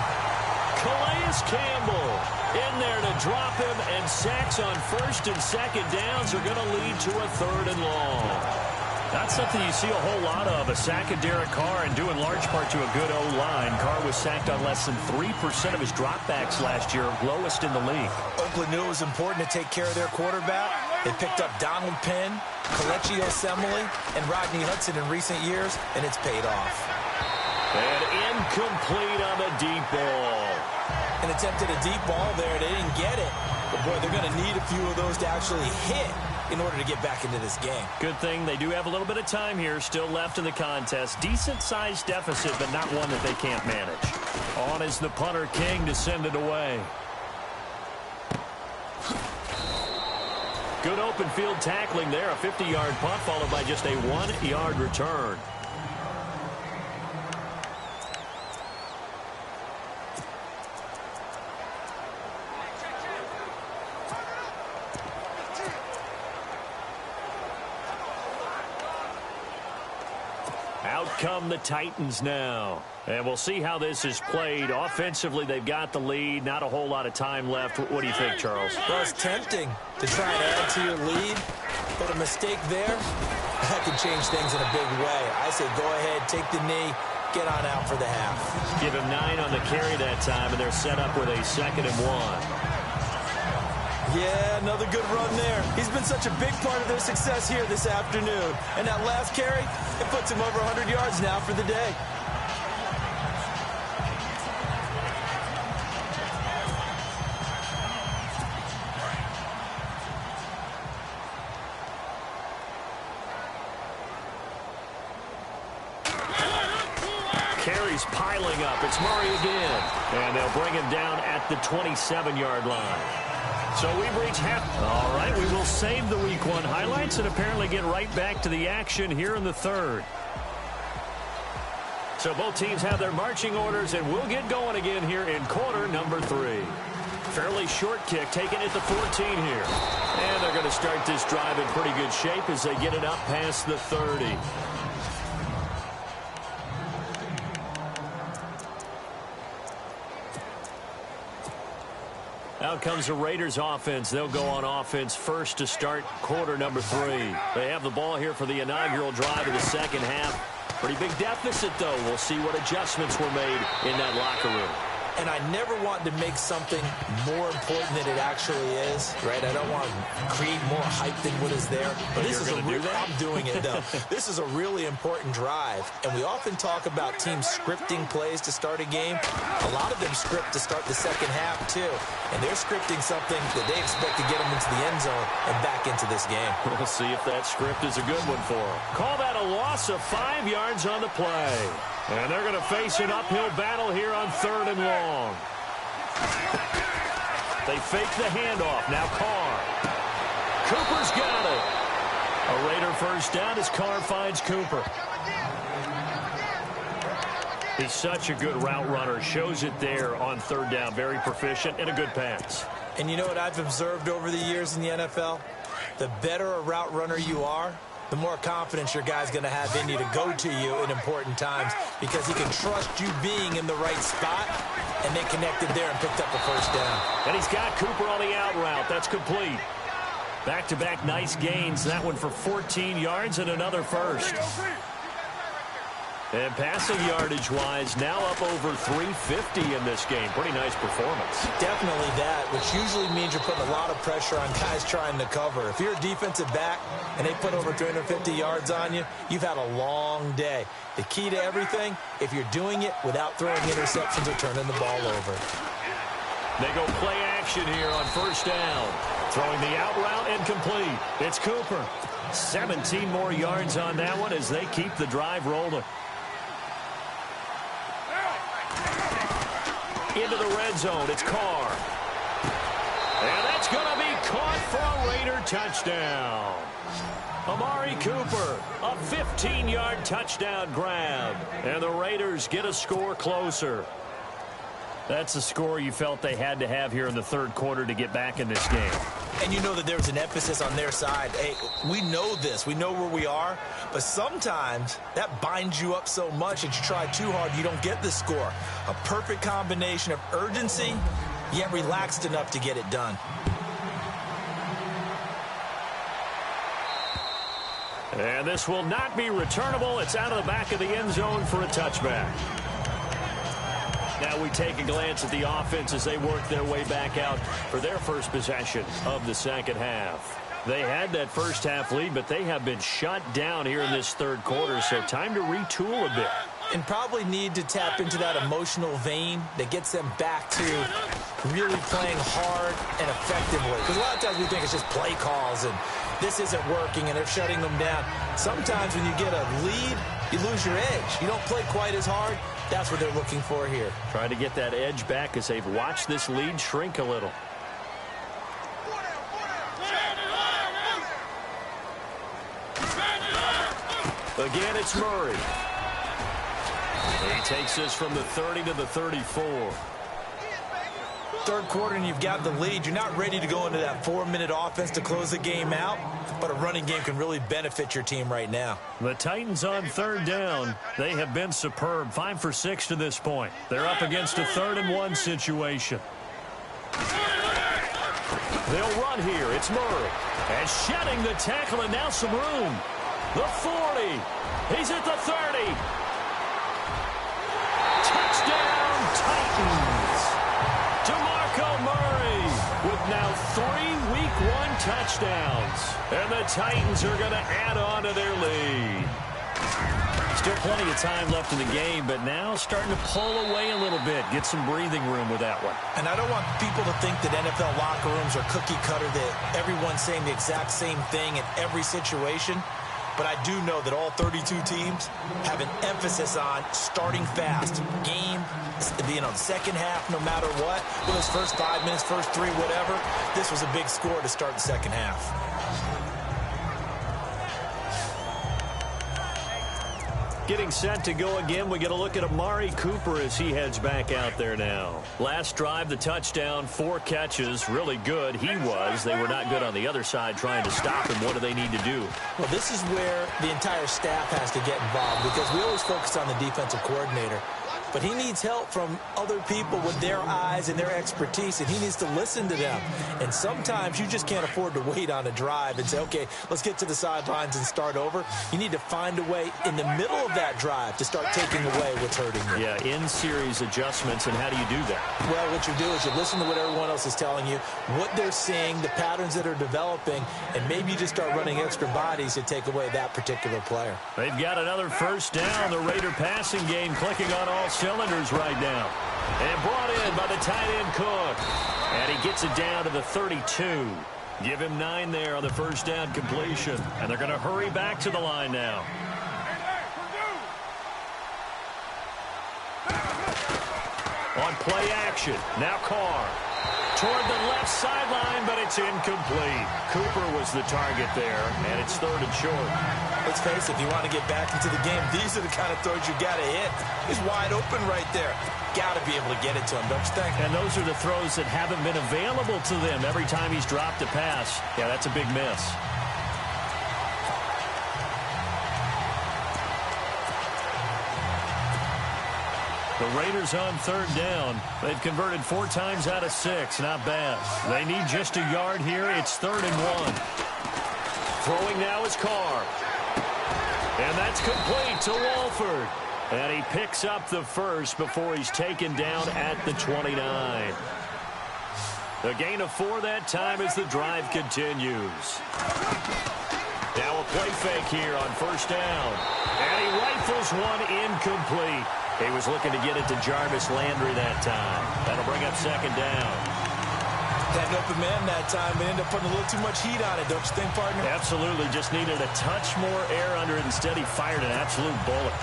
[SPEAKER 2] Calais Campbell in there to drop him, and sacks on first and second downs are going to lead to a 3rd and long. That's something you see a whole lot of, a sack of Derek Carr, and due in large part to a good O-line. Carr was sacked on less than 3% of his dropbacks last year, lowest in the league.
[SPEAKER 3] Oakland knew it was important to take care of their quarterback. They picked up Donald Penn, Kelechi Osemele, and Rodney Hudson in recent years, and it's paid off.
[SPEAKER 2] And incomplete on the deep ball.
[SPEAKER 3] An attempt at a deep ball there. They didn't get it. But, boy, they're going to need a few of those to actually hit in order to get back into this game.
[SPEAKER 2] Good thing they do have a little bit of time here still left in the contest. Decent-sized deficit, but not one that they can't manage. On is the punter, King, to send it away. Good open field tackling there. A 50-yard punt followed by just a 1-yard return. Out come the Titans now. And we'll see how this is played. Offensively, they've got the lead. Not a whole lot of time left. What do you think, Charles?
[SPEAKER 3] Well, it's tempting to try and add to your lead. But a mistake there, that could change things in a big way. I say go ahead, take the knee, get on out for the half.
[SPEAKER 2] Give him 9 on the carry that time, and they're set up with a 2nd and 1.
[SPEAKER 3] Yeah, another good run there. He's been such a big part of their success here this afternoon. And that last carry, it puts him over 100 yards now for the day.
[SPEAKER 2] Carries piling up. It's Murray again. And they'll bring him down at the 27-yard line. So we've reached half. All right, we will save the Week 1 highlights and apparently get right back to the action here in the 3rd. So both teams have their marching orders, and we'll get going again here in quarter number 3. Fairly short kick taken at the 14 here. And they're going to start this drive in pretty good shape as they get it up past the 30. Out comes the Raiders offense. They'll go on offense first to start quarter number 3. They have the ball here for the inaugural drive of the second half. Pretty big deficit, though. We'll see what adjustments were made in that locker room.
[SPEAKER 3] And I never want to make something more important than it actually is, right? I don't want to create more hype than what is there. But this is I'm doing it, though. This is a really important drive. And we often talk about teams scripting plays to start a game. A lot of them script to start the second half, too. And they're scripting something that they expect to get them into the end zone and back into this game.
[SPEAKER 2] We'll see if that script is a good one for them. Call that a loss of 5 yards on the play. And they're going to face an uphill battle here on 3rd and long. They fake the handoff. Now Carr. Cooper's got it. A Raider first down as Carr finds Cooper. He's such a good route runner. Shows it there on 3rd down. Very proficient and a good pass.
[SPEAKER 3] And you know what I've observed over the years in the NFL? The better a route runner you are, the more confidence your guy's going to have in you to go to you in important times because he can trust you being in the right spot, and they connected there and picked up the first down.
[SPEAKER 2] And he's got Cooper on the out route. That's complete. Back-to-back nice gains. That one for 14 yards and another first. And passing yardage-wise, now up over 350 in this game. Pretty nice performance.
[SPEAKER 3] Definitely that, which usually means you're putting a lot of pressure on guys trying to cover. If you're a defensive back and they put over 350 yards on you, you've had a long day. The key to everything, if you're doing it without throwing interceptions or turning the ball over.
[SPEAKER 2] They go play action here on first down. Throwing the out route and complete. It's Cooper. 17 more yards on that one as they keep the drive rolling. Into the red zone, it's Carr. And that's going to be caught for a Raider touchdown. Amari Cooper, a 15-yard touchdown grab. And the Raiders get a score closer. That's the score you felt they had to have here in the third quarter to get back in this game.
[SPEAKER 3] And you know that there's an emphasis on their side. Hey, we know this. We know where we are. But sometimes that binds you up so much that you try too hard, you don't get the score. A perfect combination of urgency, yet relaxed enough to get it done.
[SPEAKER 2] And this will not be returnable. It's out of the back of the end zone for a touchback. Now we take a glance at the offense as they work their way back out for their first possession of the second half. They had that first half lead, but they have been shut down here in this third quarter, so time to retool a bit.
[SPEAKER 3] And probably need to tap into that emotional vein that gets them back to really playing hard and effectively. Because a lot of times we think it's just play calls and this isn't working and they're shutting them down. Sometimes when you get a lead, you lose your edge. You don't play quite as hard. That's what they're looking for here.
[SPEAKER 2] Trying to get that edge back as they've watched this lead shrink a little. Again, it's Murray. He takes us from the 30 to the 34.
[SPEAKER 3] Third quarter and you've got the lead. You're not ready to go into that 4-minute offense to close the game out, but a running game can really benefit your team right now.
[SPEAKER 2] The Titans on third down. They have been superb. 5 for 6 to this point. They're up against a 3rd-and-1 situation. They'll run here. It's Murray. And shedding the tackle and now some room. The 40. He's at the 30. Touchdown, Titans. DeMarco Murray with now 3 Week 1 touchdowns. And the Titans are going to add on to their lead. Still plenty of time left in the game, but now starting to pull away a little bit. Get some breathing room with that one.
[SPEAKER 3] And I don't want people to think that NFL locker rooms are cookie cutter, that everyone's saying the exact same thing in every situation. But I do know that all 32 teams have an emphasis on starting fast. Game, the second half, no matter what. Well, those first 5 minutes, first 3, whatever. This was a big score to start the second half.
[SPEAKER 2] Getting set to go again. We get a look at Amari Cooper as he heads back out there now. Last drive, the touchdown, 4 catches. Really good. He was. They were not good on the other side trying to stop him. What do they need to do?
[SPEAKER 3] Well, this is where the entire staff has to get involved because we always focus on the defensive coordinator. But he needs help from other people with their eyes and their expertise, and he needs to listen to them. And sometimes you just can't afford to wait on a drive and say, okay, let's get to the sidelines and start over. You need to find a way in the middle of that drive to start taking away what's hurting you.
[SPEAKER 2] Yeah, in-series adjustments, and how do you do that?
[SPEAKER 3] Well, what you do is you listen to what everyone else is telling you, what they're seeing, the patterns that are developing, and maybe you just start running extra bodies to take away that particular player.
[SPEAKER 2] They've got another first down. The Raider passing game clicking on all cylinders right now. And brought in by the tight end Cook. And he gets it down to the 32. Give him 9 there on the first down completion. And they're going to hurry back to the line now. On play action. Now Carr. Toward the left sideline, but it's incomplete. Cooper was the target there, and it's 3rd and short.
[SPEAKER 3] Let's face it, if you want to get back into the game, these are the kind of throws you got to hit. He's wide open right there. Got to be able to get it to him, don't you think?
[SPEAKER 2] And those are the throws that haven't been available to them every time he's dropped a pass. Yeah, that's a big miss. The Raiders on 3rd down. They've converted 4 times out of 6. Not bad. They need just a yard here. It's 3rd and 1. Throwing now is Carr. And that's complete to Walford. And he picks up the first before he's taken down at the 29. The gain of 4 that time as the drive continues. Now a play fake here on first down. And he rifles one incomplete. He was looking to get it to Jarvis Landry that time. That'll bring up 2nd down.
[SPEAKER 3] Had an open man that time, but ended up putting a little too much heat on it, don't you think, partner?
[SPEAKER 2] Absolutely. Just needed a touch more air under it. Instead, he fired an absolute bullet.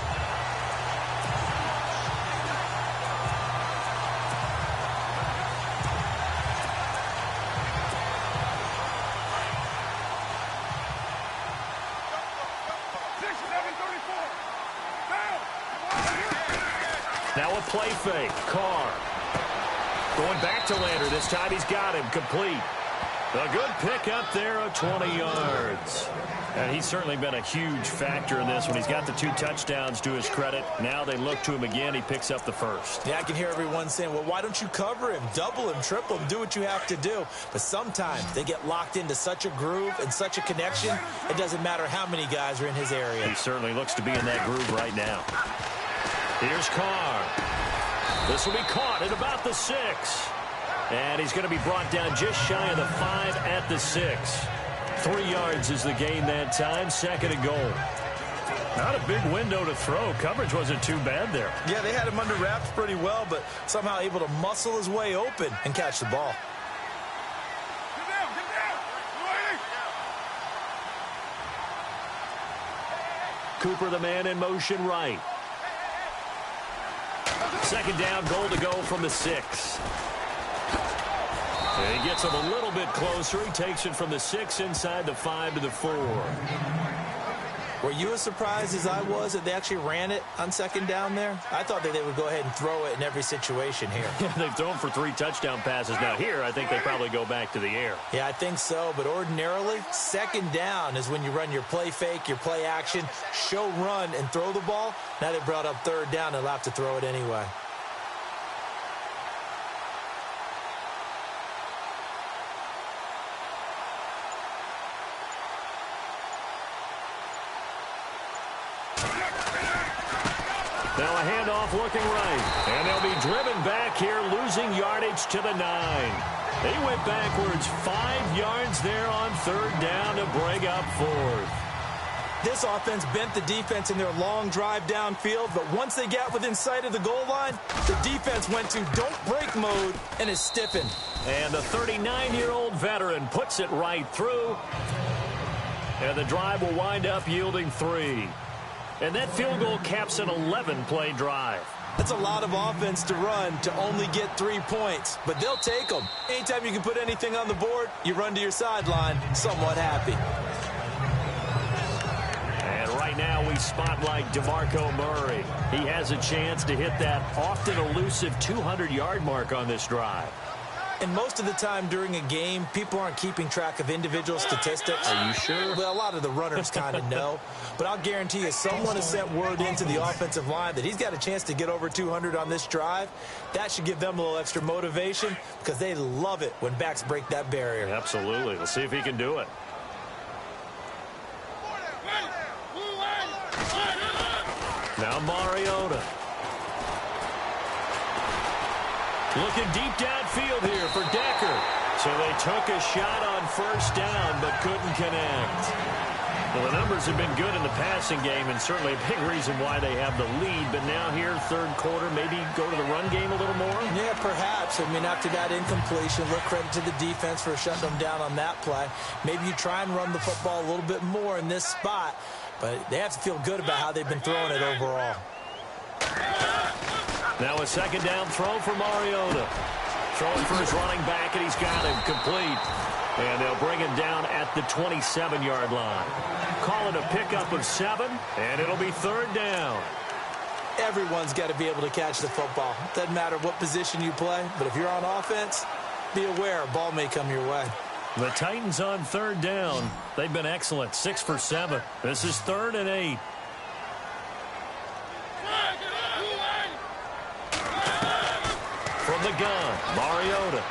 [SPEAKER 2] Now a play fake. Carr. Going back to Lander. This time he's got him complete. A good pick up there of 20 yards. And he's certainly been a huge factor in this when he's got the 2 touchdowns to his credit. Now they look to him again. He picks up the first.
[SPEAKER 3] Yeah, I can hear everyone saying, well, why don't you cover him, double him, triple him, do what you have to do. But sometimes they get locked into such a groove and such a connection, it doesn't matter how many guys are in his area.
[SPEAKER 2] He certainly looks to be in that groove right now. Here's Carr. This will be caught at about the 6. And he's going to be brought down just shy of the 5 at the 6. 3 yards is the gain that time. 2nd and goal. Not a big window to throw. Coverage wasn't too bad there.
[SPEAKER 3] Yeah, they had him under wraps pretty well, but somehow able to muscle his way open and catch the ball.
[SPEAKER 2] Cooper, the man in motion right. 2nd down, goal to go from the 6. And he gets him a little bit closer. He takes it from the 6 inside the 5 to the 4.
[SPEAKER 3] Were you as surprised as I was that they actually ran it on 2nd down there? I thought that they would go ahead and throw it in every situation here.
[SPEAKER 2] Yeah, they've thrown for 3 touchdown passes. Now here, I think they probably go back to the air.
[SPEAKER 3] Yeah, I think so. But ordinarily, 2nd down is when you run your play fake, your play action, show run, and throw the ball. Now they brought up 3rd down and allowed to throw it anyway.
[SPEAKER 2] Now a handoff looking right. And they'll be driven back here, losing yardage to the 9. They went backwards 5 yards there on 3rd down to bring up 4th.
[SPEAKER 3] This offense bent the defense in their long drive downfield, but once they got within sight of the goal line, the defense went to don't break mode and is stiffened.
[SPEAKER 2] And the 39-year-old veteran puts it right through. And the drive will wind up yielding 3. And that field goal caps an 11-play drive.
[SPEAKER 3] That's a lot of offense to run to only get 3 points, but they'll take them. Anytime you can put anything on the board, you run to your sideline somewhat happy.
[SPEAKER 2] And right now we spotlight DeMarco Murray. He has a chance to hit that often elusive 200-yard mark on this drive.
[SPEAKER 3] And most of the time during a game, people aren't keeping track of individual statistics.
[SPEAKER 2] Are you sure?
[SPEAKER 3] Well, a lot of the runners kind of know. But I'll guarantee you someone has sent word into the offensive line that he's got a chance to get over 200 on this drive. That should give them a little extra motivation because they love it when backs break that barrier.
[SPEAKER 2] Absolutely. We'll see if he can do it. Now Mariota. Looking deep downfield here for Decker. So they took a shot on 1st down but couldn't connect. Well, the numbers have been good in the passing game and certainly a big reason why they have the lead. But now here, 3rd quarter, maybe go to the run game a little more?
[SPEAKER 3] Yeah, perhaps. I mean, after that incompletion, a little credit to the defense for shutting them down on that play. Maybe you try and run the football a little bit more in this spot. But they have to feel good about how they've been throwing it overall.
[SPEAKER 2] Now a 2nd down throw for Mariota. Throwing for his running back, and he's got him complete. And they'll bring him down at the 27-yard line. Call it a pickup of 7, and it'll be 3rd down.
[SPEAKER 3] Everyone's got to be able to catch the football. Doesn't matter what position you play, but if you're on offense, be aware a ball may come your way.
[SPEAKER 2] The Titans on 3rd down. They've been excellent, 6 for 7. This is 3rd and 8. From the gun, Mariota.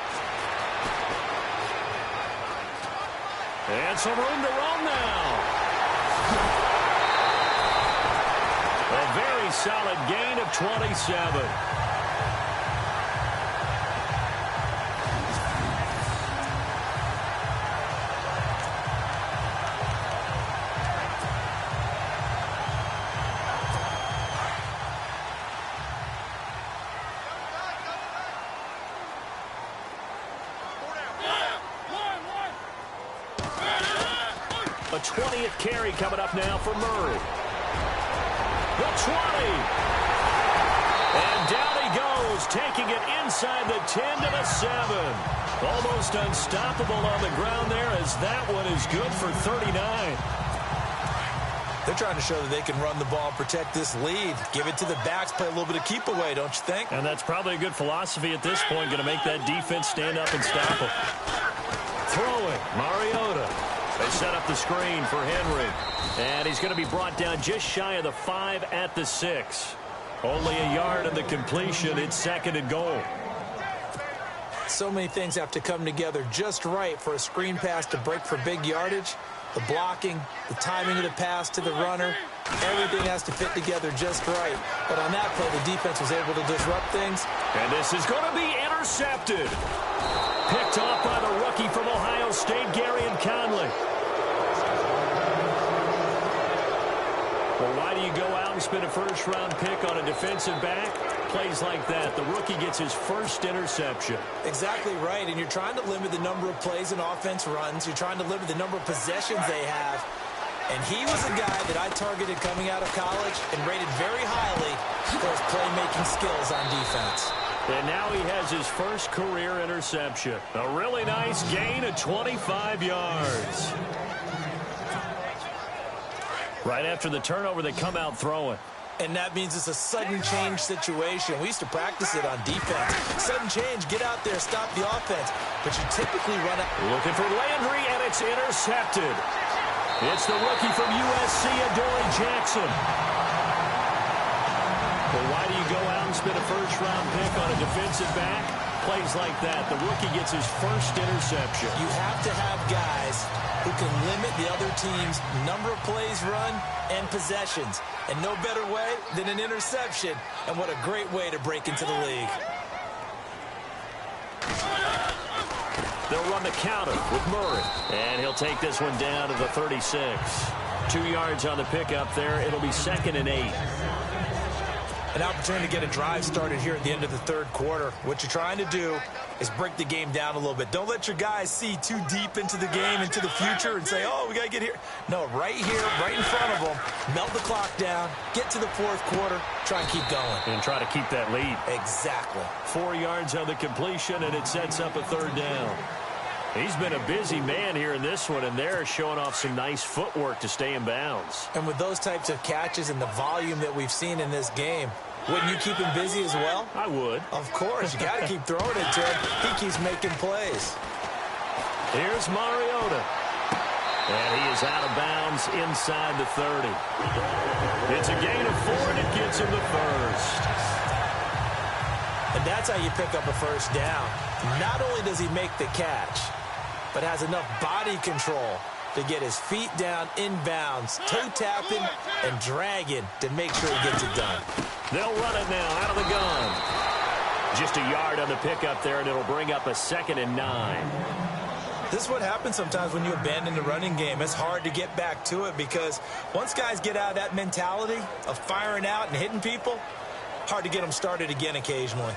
[SPEAKER 2] And some room to roam now. A very solid gain of 27. A 20th carry coming up now for Murray. The 20. And down he goes, taking it inside the 10 to the 7. Almost unstoppable on the ground there as that one is good for 39.
[SPEAKER 3] They're trying to show that they can run the ball and protect this lead. Give it to the backs, play a little bit of keep away, don't you think?
[SPEAKER 2] And that's probably a good philosophy at this point, going to make that defense stand up and stop them. Throwing, Mariota. They set up the screen for Henry. And he's going to be brought down just shy of the 5 at the 6. Only a yard of the completion. It's 2nd and goal.
[SPEAKER 3] So many things have to come together just right for a screen pass to break for big yardage. The blocking, the timing of the pass to the runner, everything has to fit together just right. But on that play, the defense was able to disrupt things. And this is going to be intercepted. Picked off by the rookie from Ohio State, Garyon Conley. Well, why do you go out and spend a first-round pick on a defensive back? Plays like that. The rookie gets his first interception. Exactly right, and you're trying to limit the number of plays and offense runs. You're trying to limit the number of possessions they have. And he was a guy that I targeted coming out of college and rated very highly for his playmaking skills on defense. And now he has his first career interception. A really nice gain of 25 yards. Right after the turnover, they come out throwing. And that means it's a sudden change situation. We used to practice it on defense. Sudden change, get out there, stop the offense. But you typically run out. Looking for Landry, and it's intercepted. It's the rookie from USC, Adoree Jackson. Well, why do you go out and spend a first-round pick on a defensive back? Plays like that. The rookie gets his first interception. You have to have guys who can limit the other team's number of plays run and possessions. And no better way than an interception. And what a great way to break into the league. They'll run the counter with Murray. And he'll take this one down to the 36. 2 yards on the pickup there. It'll be 2nd and 8. An opportunity to get a drive started here at the end of the third quarter. What you're trying to do is break the game down a little bit. Don't let your guys see too deep into the game, into the future, and say, oh, we got to get here. No, right here, right in front of them, melt the clock down, get to the fourth quarter, try and keep going. And try to keep that lead. Exactly. 4 yards on the completion, and it sets up a 3rd down. He's been a busy man here in this one, and they're showing off some nice footwork to stay in bounds. And with those types of catches and the volume that we've seen in this game, wouldn't you keep him busy as well? I would. Of course. You got to keep throwing it to him. He keeps making plays. Here's Mariota. And he is out of bounds inside the 30. It's a gain of 4, and it gets him the first. And that's how you pick up a first down. Not only does he make the catch, but has enough body control to get his feet down inbounds, toe tapping and dragging to make sure he gets it done. They'll run it now out of the gun. Just a yard on the pickup there, and it'll bring up a 2nd and 9. This is what happens sometimes when you abandon the running game. It's hard to get back to it because once guys get out of that mentality of firing out and hitting people, hard to get them started again occasionally.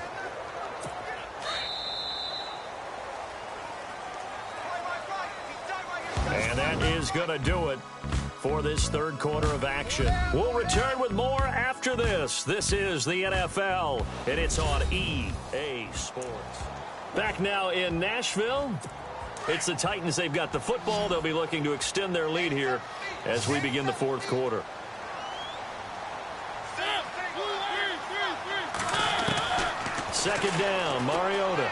[SPEAKER 3] And that is going to do it for this third quarter of action. We'll return with more after this. This is the NFL, and it's on EA Sports. Back now in Nashville. It's the Titans. They've got the football. They'll be looking to extend their lead here as we begin the fourth quarter. Second down, Mariota.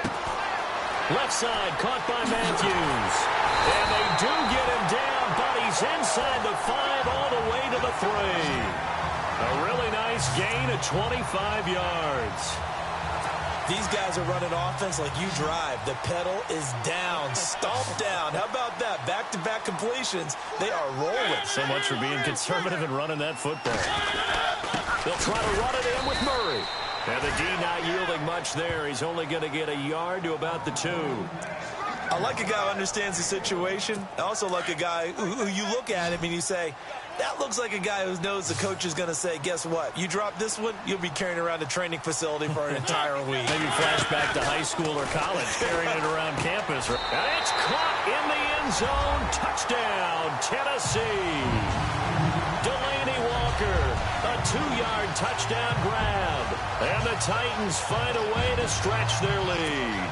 [SPEAKER 3] Left side, caught by Matthews. And they do get him down, but he's inside the 5 all the way to the 3. A really nice gain of 25 yards. These guys are running offense like you drive. The pedal is down, stomped down. How about that? Back-to-back completions. They are rolling. So much for being conservative and running that football. They'll try to run it in with Murray. And the D not yielding much there. He's only going to get a yard to about the 2. I like a guy who understands the situation. I also like a guy who you look at him and you say, that looks like a guy who knows the coach is going to say, guess what? You drop this one, you'll be carrying around a training facility for an entire week. Maybe flashback to high school or college, carrying it around campus. And it's caught in the end zone. Touchdown, Tennessee. Delaney Walker, a 2-yard touchdown grab. And the Titans find a way to stretch their lead.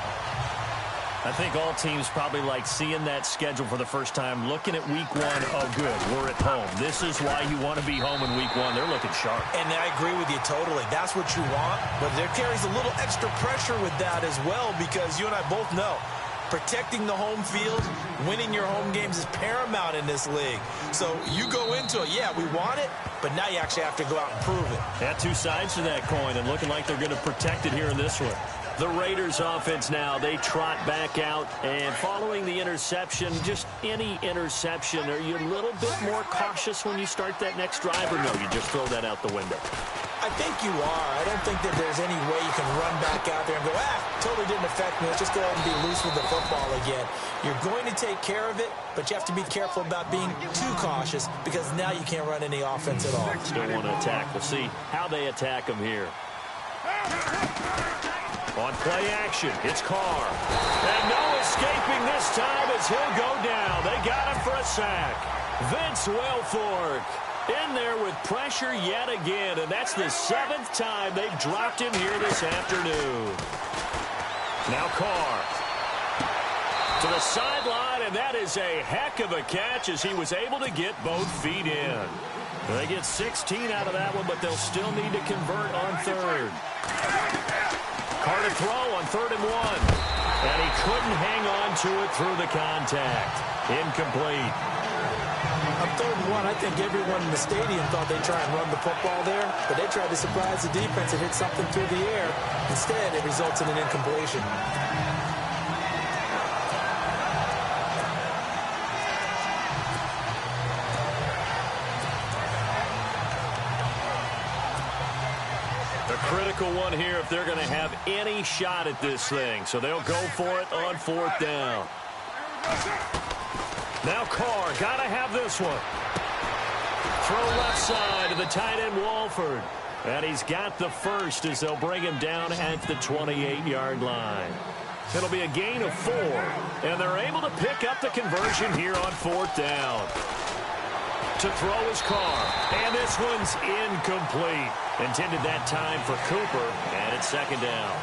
[SPEAKER 2] I think all teams probably like seeing that schedule for the first time, looking at week one. Oh, good, we're at home. This is why you want to be home in week one. They're looking sharp.
[SPEAKER 3] And I agree with you totally. That's what you want, but there carries a little extra pressure with that as well, because you and I both know protecting the home field, winning your home games is paramount in this league. So you go into it, yeah, we want it, but now you actually have to go out and prove it.
[SPEAKER 2] Yeah, two sides to that coin, and looking like they're going to protect it here in this one. The Raiders offense now, they trot back out, and following the interception, just any interception, are you a little bit more cautious when you start that next drive, or no, you just throw that out the window?
[SPEAKER 3] I think you are. I don't think that there's any way you can run back out there and go, totally didn't affect me. Let's just go ahead and be loose with the football again. You're going to take care of it, but you have to be careful about being too cautious, because now you can't run any offense at all.
[SPEAKER 2] Still want to attack. We'll see how they attack them here. On play action, it's Carr. And no escaping this time as he'll go down. They got him for a sack. Vince Wilfork in there with pressure yet again, and that's the 7th time they've dropped him here this afternoon. Now Carr to the sideline, and that is a heck of a catch as he was able to get both feet in. They get 16 out of that one, but they'll still need to convert on third. Carr to throw on 3rd and 1. And he couldn't hang on to it through the contact. Incomplete.
[SPEAKER 3] On 3rd and 1, I think everyone in the stadium thought they'd try and run the football there, but they tried to surprise the defense and hit something through the air. Instead, it results in an incompletion.
[SPEAKER 2] Critical one here if they're going to have any shot at this thing. So they'll go for it on 4th down. Now Carr, got to have this one. Throw left side to the tight end Walford. And he's got the first as they'll bring him down at the 28-yard line. It'll be a gain of 4. And they're able to pick up the conversion here on 4th down. To throw is Carr, and this one's incomplete. Intended that time for Cooper, and it's 2nd down.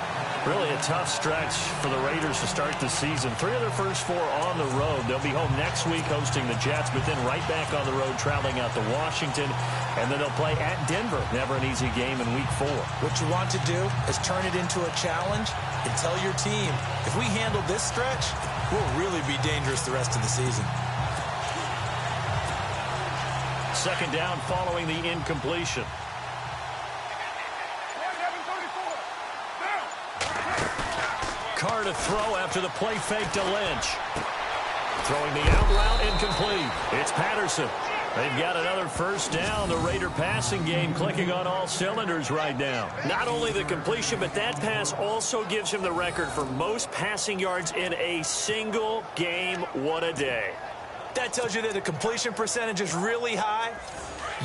[SPEAKER 2] Really a tough stretch for the Raiders to start the season. 3 of their first 4 on the road. They'll be home next week hosting the Jets, but then right back on the road traveling out to Washington, and then they'll play at Denver. Never an easy game in week 4.
[SPEAKER 3] What you want to do is turn it into a challenge and tell your team, if we handle this stretch, we'll really be dangerous the rest of the season.
[SPEAKER 2] 2nd down following the incompletion. Carr to throw after the play fake to Lynch. Throwing the out route incomplete. It's Patterson. They've got another 1st down. The Raider passing game clicking on all cylinders right now. Not only the completion, but that pass also gives him the record for most passing yards in a single game. What a day.
[SPEAKER 3] That tells you that the completion percentage is really high.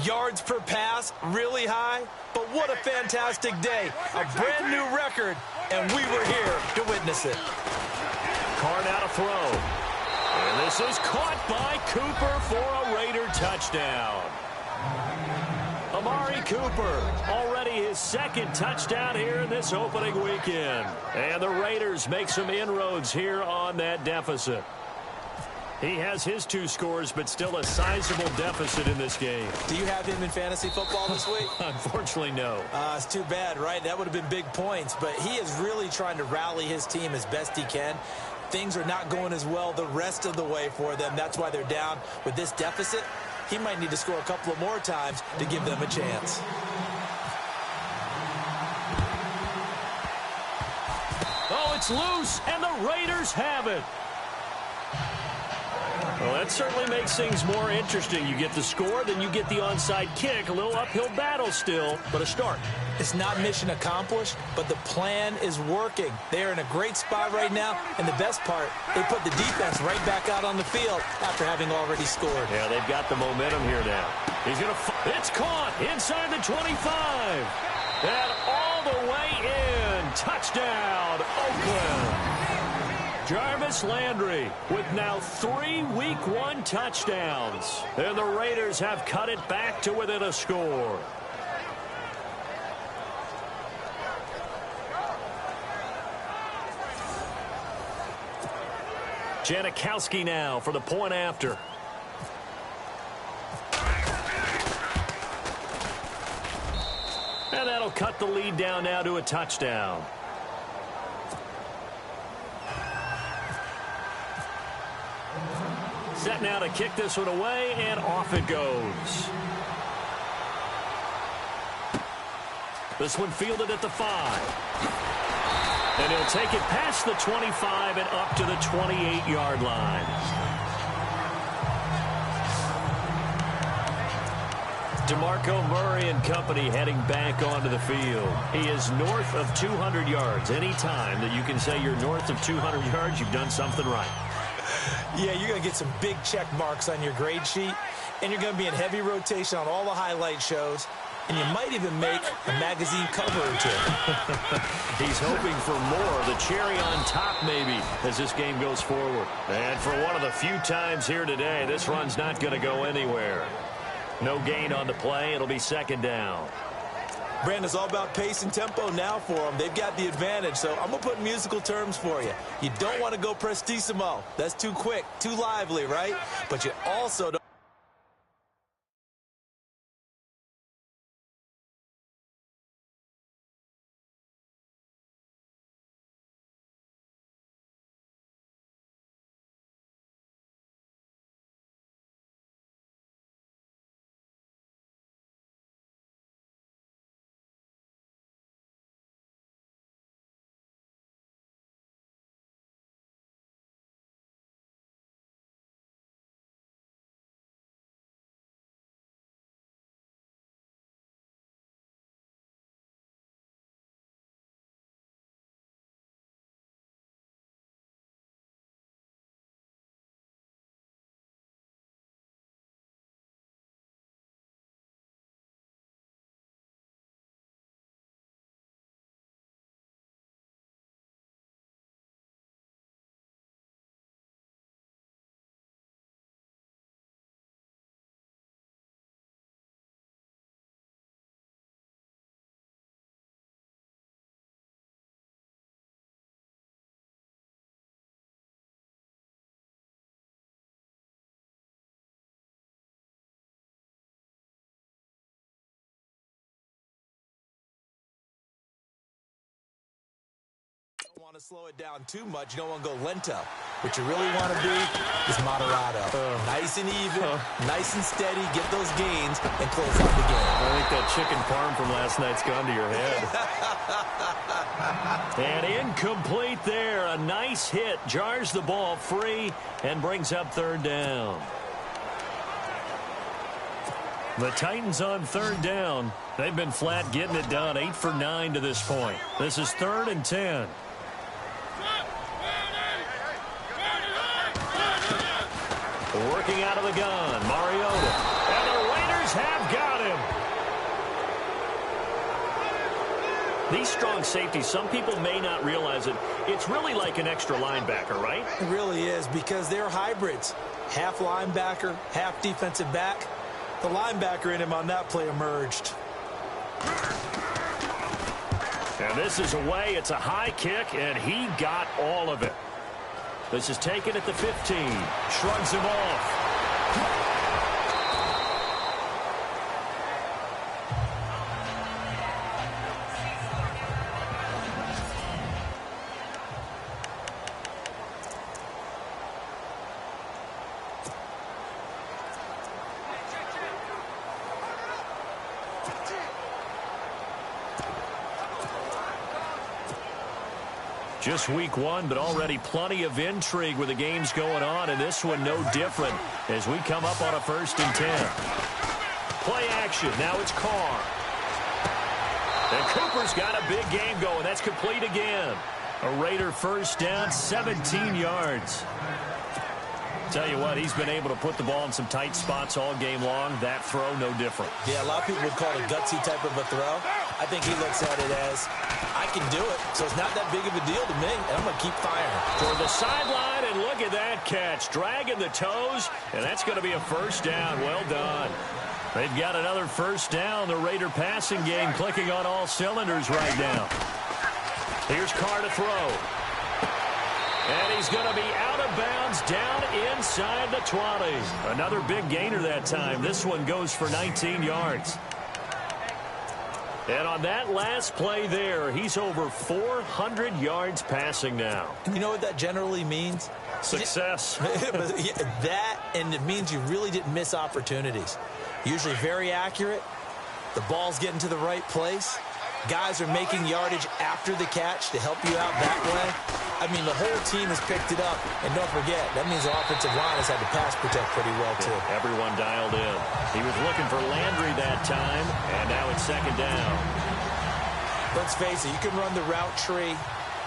[SPEAKER 3] Yards per pass, really high. But what a fantastic day. A brand new record, and we were here to witness it.
[SPEAKER 2] Carr now to throw. And this is caught by Cooper for a Raider touchdown. Amari Cooper, already his 2nd touchdown here in this opening weekend. And the Raiders make some inroads here on that deficit. He has his 2 scores, but still a sizable deficit in this game.
[SPEAKER 3] Do you have him in fantasy football this week?
[SPEAKER 2] Unfortunately, no.
[SPEAKER 3] It's too bad, right? That would have been big points, but he is really trying to rally his team as best he can. Things are not going as well the rest of the way for them. That's why they're down with this deficit. He might need to score a couple of more times to give them a chance.
[SPEAKER 2] Oh, it's loose, and the Raiders have it. Well, that certainly makes things more interesting. You get the score, then you get the onside kick. A little uphill battle still, but a start.
[SPEAKER 3] It's not mission accomplished, but the plan is working. They're in a great spot right now, and the best part, they put the defense right back out on the field after having already scored.
[SPEAKER 2] Yeah, they've got the momentum here now. He's going to... It's caught inside the 25. And all the way in. Touchdown, Oakland. Jarvis Landry with now 3 Week 1 touchdowns. And the Raiders have cut it back to within a score. Janikowski now for the point after. And that'll cut the lead down now to a touchdown. Set now to kick this one away, and off it goes. This one fielded at the 5. And he'll take it past the 25 and up to the 28-yard line. DeMarco Murray and company heading back onto the field. He is north of 200 yards. Any time that you can say you're north of 200 yards, you've done something right.
[SPEAKER 3] Yeah, you're going to get some big check marks on your grade sheet, and you're going to be in heavy rotation on all the highlight shows, and you might even make a magazine cover or two.
[SPEAKER 2] He's hoping for more, the cherry on top maybe, as this game goes forward. And for one of the few times here today, this run's not going to go anywhere. No gain on the play. It'll be second down.
[SPEAKER 3] Brandon, it's all about pace and tempo now for them. They've got the advantage, so I'm going to put musical terms for you. You don't want to go prestissimo. That's too quick, too lively, right? But you also don't. Want to slow it down too much. You don't want to go lento. What you really want to be is moderato. Nice and even, nice and steady. Get those gains and close out the game.
[SPEAKER 2] I think that chicken parm from last night's gone to your head. And incomplete there. A nice hit. Jars the ball free and brings up third down. The Titans on third down. They've been flat getting it done. 8 for 9 to this point. This is 3rd and 10. Working out of the gun, Mariota. And the Raiders have got him. These strong safeties, some people may not realize it. It's really like an extra linebacker, right?
[SPEAKER 3] It really is, because they're hybrids. Half linebacker, half defensive back. The linebacker in him on that play emerged.
[SPEAKER 2] And this is away. It's a high kick, and he got all of it. This is taken at the 15. Shrugs him off. Just week 1, but already plenty of intrigue with the games going on, and this one no different as we come up on a 1st and 10. Play action. Now it's Carr. And Cooper's got a big game going. That's complete again. A Raider first down, 17 yards. Tell you what, he's been able to put the ball in some tight spots all game long. That throw, no different.
[SPEAKER 3] Yeah, a lot of people would call it a gutsy type of a throw. I think he looks at it as, I can do it, so it's not that big of a deal to me, and I'm going to keep firing.
[SPEAKER 2] Toward the sideline, and look at that catch. Dragging the toes, and that's going to be a first down. Well done. They've got another first down. The Raider passing game clicking on all cylinders right now. Here's Carr to throw. And he's going to be out of bounds down inside the 20. Another big gainer that time. This one goes for 19 yards. And on that last play there, he's over 400 yards passing now.
[SPEAKER 3] You know what that generally means?
[SPEAKER 2] Success.
[SPEAKER 3] That, and it means you really didn't miss opportunities. Usually very accurate. The ball's getting to the right place. Guys are making yardage after the catch to help you out that way. I mean, the whole team has picked it up. And don't forget, that means the offensive line has had to pass protect pretty well, too.
[SPEAKER 2] Everyone dialed in. He was looking for Landry that time, and now it's second down.
[SPEAKER 3] Let's face it, you can run the route tree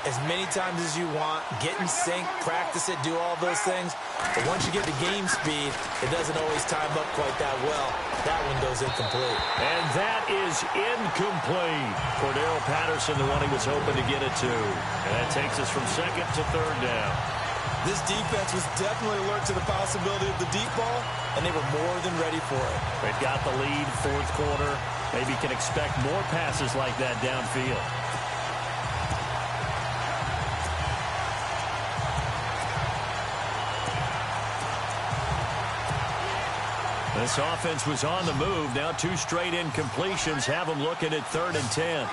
[SPEAKER 3] as many times as you want, get in sync, practice it, do all those things. But once you get to game speed, it doesn't always time up quite that well. That one goes incomplete.
[SPEAKER 2] And that is incomplete. Cordero Patterson, the one he was hoping to get it to. And that takes us from second to third down.
[SPEAKER 3] This defense was definitely alert to the possibility of the deep ball, and they were more than ready for it.
[SPEAKER 2] They've got the lead, fourth quarter. Maybe can expect more passes like that downfield. This offense was on the move. Now 2 straight incompletions have them looking at 3rd and 10.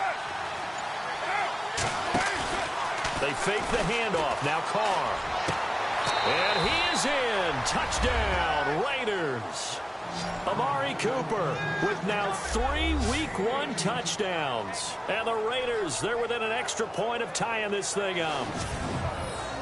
[SPEAKER 2] They fake the handoff. Now Carr. And he is in. Touchdown, Raiders. Amari Cooper with now 3 Week 1 touchdowns. And the Raiders, they're within an extra point of tying this thing up.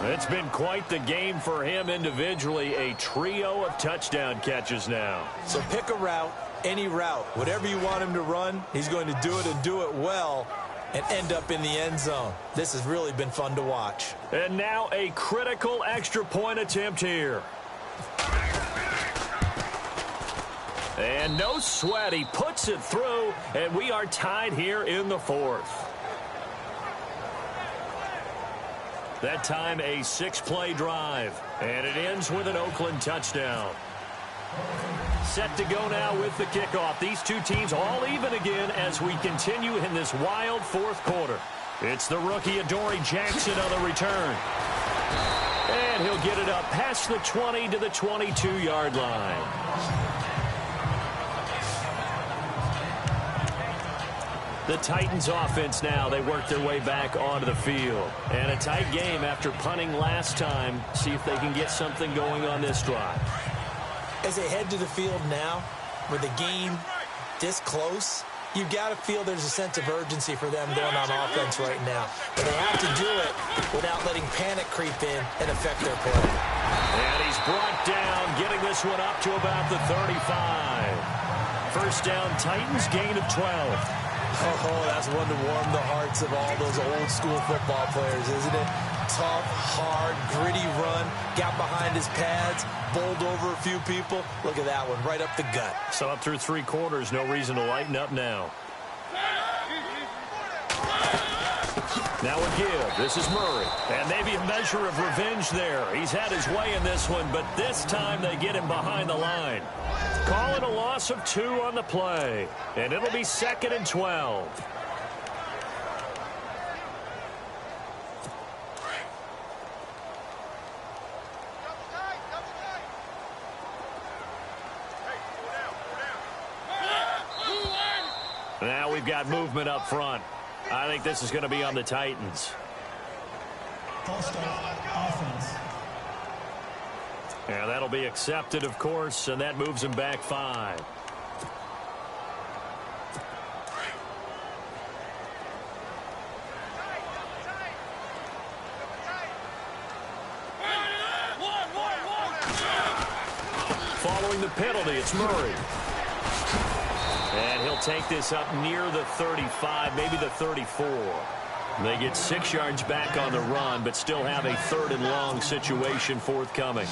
[SPEAKER 2] It's been quite the game for him individually. A trio of touchdown catches now.
[SPEAKER 3] So pick a route, any route. Whatever you want him to run, he's going to do it and do it well and end up in the end zone. This has really been fun to watch.
[SPEAKER 2] And now a critical extra point attempt here. And no sweat. He puts it through, and we are tied here in the 4th. That time a 6-play drive, and it ends with an Oakland touchdown. Set to go now with the kickoff. These two teams all even again as we continue in this wild 4th quarter. It's the rookie Adoree Jackson on the return. And he'll get it up past the 20 to the 22-yard line. The Titans offense now, they work their way back onto the field. And a tight game after punting last time. See if they can get something going on this drive.
[SPEAKER 3] As they head to the field now, with the game this close, you've got to feel there's a sense of urgency for them going on offense right now. But they have to do it without letting panic creep in and affect their play.
[SPEAKER 2] And he's brought down, getting this one up to about the 35. First down, Titans, gain of 12.
[SPEAKER 3] Oh, that's one to warm the hearts of all those old school football players, isn't it? Tough, hard, gritty run, got behind his pads, bowled over a few people. Look at that one, right up the gut.
[SPEAKER 2] So up through 3 quarters, no reason to lighten up now. Now a give. This is Murray. And maybe a measure of revenge there. He's had his way in this one, but this time they get him behind the line. Call it a loss of 2 on the play. And it'll be 2nd and 12. Now we've got movement up front. I think this is going to be on the Titans.
[SPEAKER 4] False start, offense.
[SPEAKER 2] Yeah, that'll be accepted, of course, and that moves him back 5. Following the penalty, it's Murray. And he'll take this up near the 35, maybe the 34. They get 6 yards back on the run, but still have a 3rd and long situation forthcoming.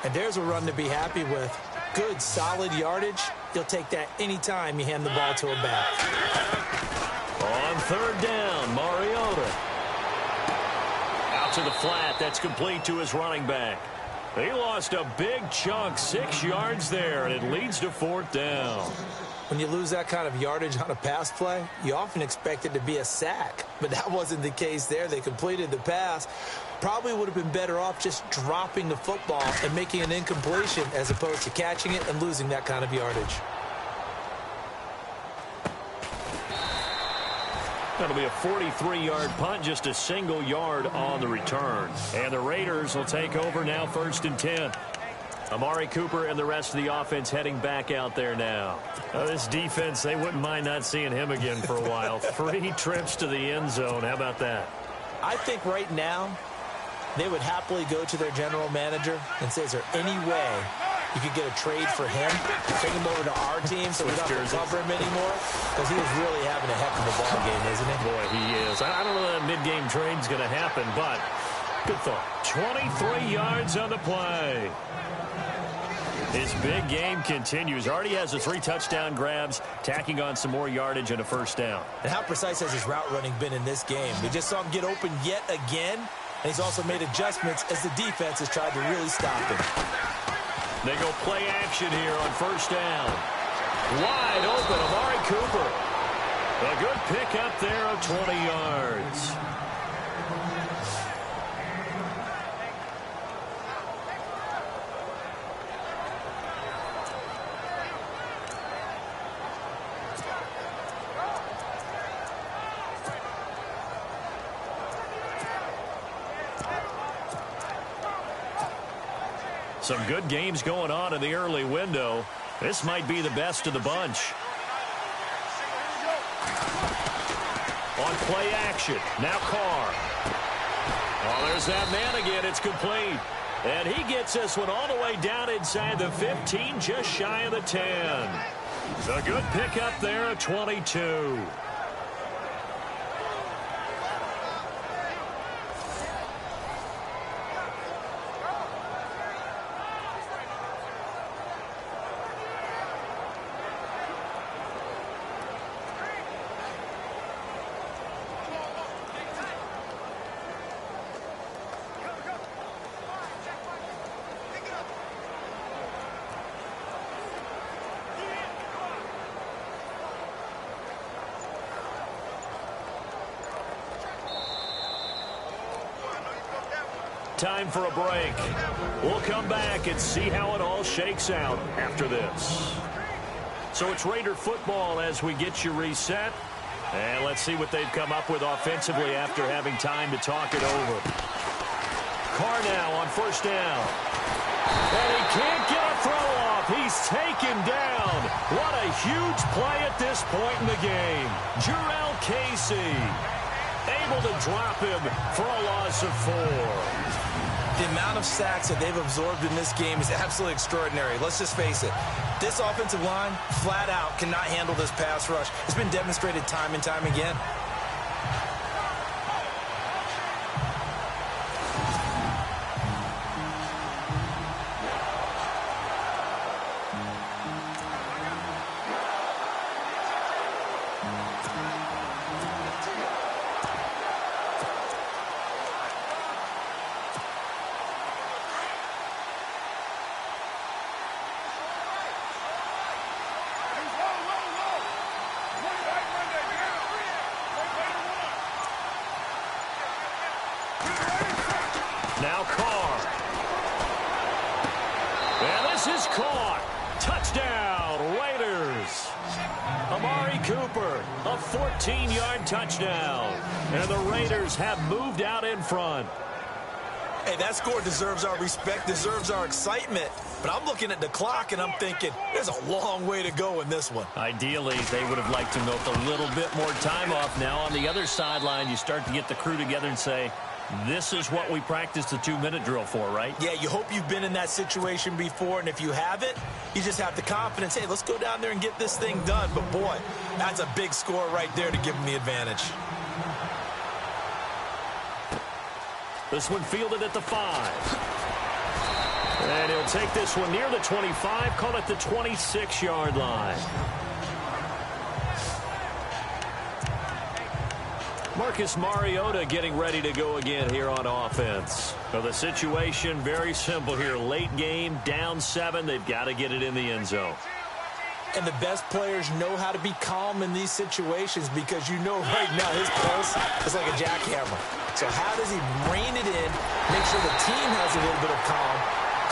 [SPEAKER 3] And there's a run to be happy with. Good, solid yardage. You'll take that anytime you hand the ball to a back.
[SPEAKER 2] On 3rd down, Mariota. Out to the flat. That's complete to his running back. He lost a big chunk, 6 yards there, and it leads to 4th down.
[SPEAKER 3] When you lose that kind of yardage on a pass play, you often expect it to be a sack. But that wasn't the case there. They completed the pass. Probably would have been better off just dropping the football and making an incompletion as opposed to catching it and losing that kind of yardage.
[SPEAKER 2] That'll be a 43-yard punt, just a single yard on the return. And the Raiders will take over now, 1st and 10. Amari Cooper and the rest of the offense heading back out there now. This defense, they wouldn't mind not seeing him again for a while. 3 trips to the end zone. How about that?
[SPEAKER 3] I think right now they would happily go to their general manager and say, is there any way you could get a trade for him, take him over to our team so we don't have to cover him anymore? Because he is really having a heck of a ball game, isn't he?
[SPEAKER 2] Boy, he is. I don't know that mid-game trade's going to happen, but good thought. 23 yards on the play. His big game continues. Already has the 3 touchdown grabs, tacking on some more yardage and a 1st down.
[SPEAKER 3] And how precise has his route running been in this game? We just saw him get open yet again, and he's also made adjustments as the defense has tried to really stop him.
[SPEAKER 2] They go play action here on 1st down. Wide open, Amari Cooper. A good pickup there of 20 yards. Some good games going on in the early window. This might be the best of the bunch. On play action. Now Carr. Oh, there's that man again. It's complete. And he gets this one all the way down inside the 15, just shy of the 10. A good pickup there at 22. Time for a break. We'll come back and see how it all shakes out after this. So it's Raider football as we get you reset. And let's see what they've come up with offensively after having time to talk it over. Carr now on 1st down. And he can't get a throw off. He's taken down. What a huge play at this point in the game. Jurrell Casey able to drop him for a loss of 4.
[SPEAKER 3] The amount of sacks that they've absorbed in this game is absolutely extraordinary. Let's just face it. This offensive line, flat out, cannot handle this pass rush. It's been demonstrated time and time again.
[SPEAKER 2] Now Carr. And this is caught. Touchdown, Raiders. Amari Cooper, a 14-yard touchdown. And the Raiders have moved out in front.
[SPEAKER 3] Hey, that score deserves our respect, deserves our excitement. But I'm looking at the clock, and I'm thinking, there's a long way to go in this one.
[SPEAKER 2] Ideally, they would have liked to milk a little bit more time off. Now, on the other sideline, you start to get the crew together and say, this is what we practiced the 2-minute drill for, right?
[SPEAKER 3] Yeah, you hope you've been in that situation before, and if you haven't, you just have the confidence, hey, let's go down there and get this thing done. But, boy, that's a big score right there to give them the advantage.
[SPEAKER 2] This one fielded at the 5. And he'll take this one near the 25, call it the 26-yard line. Marcus Mariota getting ready to go again here on offense. So the situation very simple here. Late game, down 7. They've got to get it in the end zone.
[SPEAKER 3] And the best players know how to be calm in these situations because you know right now his pulse is like a jackhammer. So how does he rein it in, make sure the team has a little bit of calm,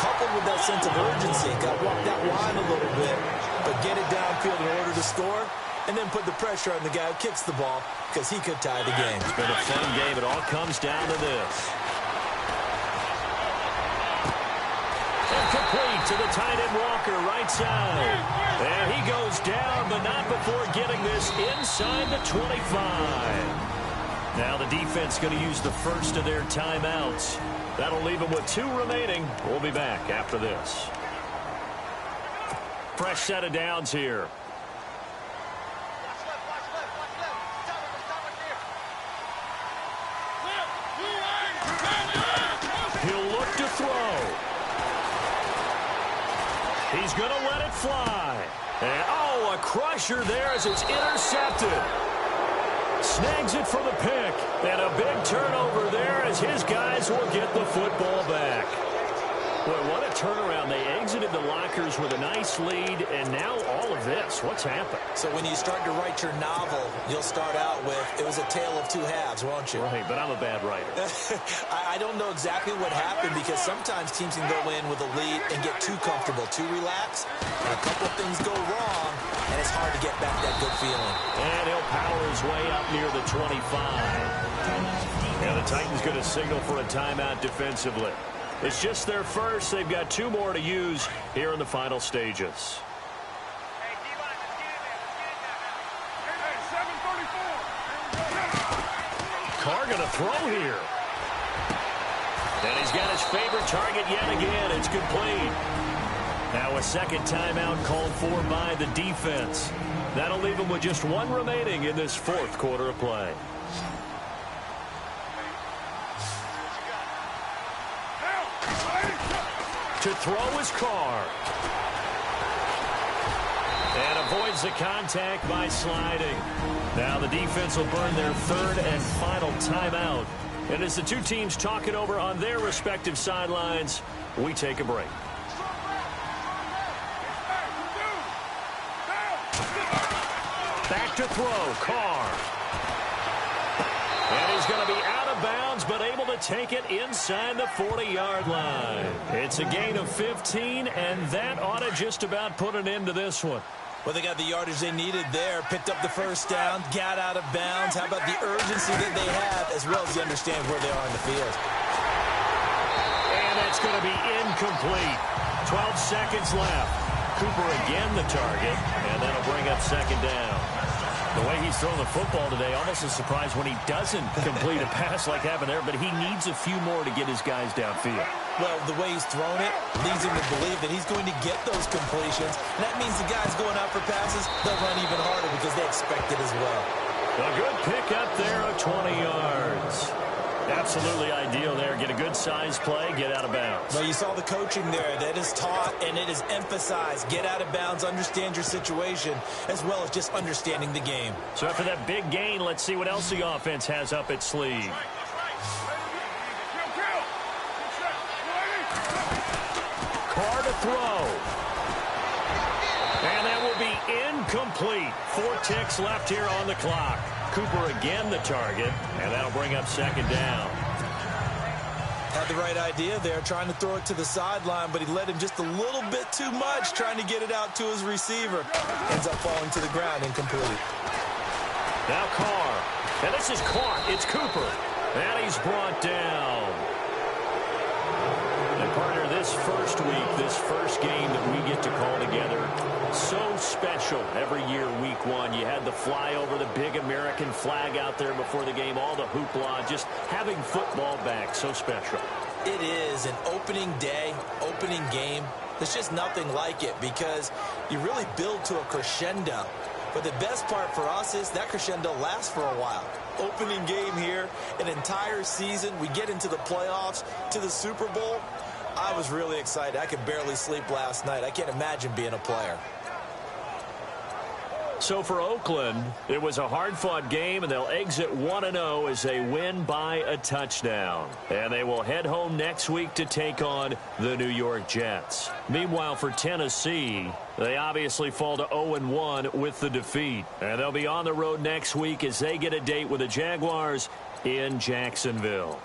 [SPEAKER 3] coupled with that sense of urgency? Got to walk that line a little bit, but get it downfield in order to score, and then put the pressure on the guy who kicks the ball because he could tie the game.
[SPEAKER 2] It's been a fun game. It all comes down to this. Complete to the tight end Walker, right side. And he goes down, but not before getting this inside the 25. Now the defense going to use the first of their timeouts. That'll leave them with 2 remaining. We'll be back after this. Fresh set of downs here. He'll look to throw. He's going to let it fly. And, oh, a crusher there as it's intercepted. Snags it for the pick. And a big turnover there as his guys will get the football back. Boy, what a turnaround. They exited the lockers with a nice lead, and now all of this. What's happened?
[SPEAKER 3] So when you start to write your novel, you'll start out with, it was a tale of 2 halves, won't you?
[SPEAKER 2] Right, but I'm a bad writer.
[SPEAKER 3] I don't know exactly what happened because sometimes teams can go in with a lead and get too comfortable, too relaxed, and a couple of things go wrong, and it's hard to get back that good feeling.
[SPEAKER 2] And he'll power his way up near the 25. And the Titans going to signal for a timeout defensively. It's just their first. They've got 2 more to use here in the final stages. Carr going to throw here. And he's got his favorite target yet again. It's complete. Now a second timeout called for by the defense. That'll leave them with just 1 remaining in this 4th quarter of play. To throw is Carr. And avoids the contact by sliding. Now the defense will burn their 3rd and final timeout. And as the 2 teams talk it over on their respective sidelines, we take a break. Back to throw, Carr. And he's going to be out of bounds, but able to take it inside the 40-yard line. It's a gain of 15, and that ought to just about put an end to this one.
[SPEAKER 3] Well, they got the yardage they needed there, picked up the first down, got out of bounds. How about the urgency that they have, as well as you understand where they are in the field?
[SPEAKER 2] And it's going to be incomplete. 12 seconds left. Cooper again the target, and that'll bring up 2nd down. The way he's throwing the football today, almost a surprise when he doesn't complete a pass like happened there, but he needs a few more to get his guys downfield.
[SPEAKER 3] Well, the way he's thrown it leads him to believe that he's going to get those completions. And that means the guys going out for passes, they'll run even harder because they expect it as well.
[SPEAKER 2] A good pick up there of 20 yards. Absolutely ideal there. Get a good size play, get out of bounds.
[SPEAKER 3] Well, you saw the coaching there. That is taught and it is emphasized. Get out of bounds, understand your situation, as well as just understanding the game.
[SPEAKER 2] So after that big gain, let's see what else the offense has up its sleeve. Carr to throw. And that will be incomplete. 4 ticks left here on the clock. Cooper again the target, and that'll bring up 2nd down.
[SPEAKER 3] Had the right idea there, trying to throw it to the sideline, but he led him just a little bit too much, trying to get it out to his receiver. Ends up falling to the ground, incomplete.
[SPEAKER 2] Now Carr. And this is caught. It's Cooper. And he's brought down. And partner, this first week, this first game that we get to call together, so special every year, week 1. You had the flyover, the big American flag out there before the game, all the hoopla, just having football back, so special.
[SPEAKER 3] It is an opening day, opening game. There's just nothing like it because you really build to a crescendo. But the best part for us is that crescendo lasts for a while. Opening game here, an entire season. We get into the playoffs, to the Super Bowl. I was really excited. I could barely sleep last night. I can't imagine being a player.
[SPEAKER 2] So for Oakland, it was a hard-fought game, and they'll exit 1-0 as they win by a touchdown. And they will head home next week to take on the New York Jets. Meanwhile, for Tennessee, they obviously fall to 0-1 with the defeat. And they'll be on the road next week as they get a date with the Jaguars in Jacksonville.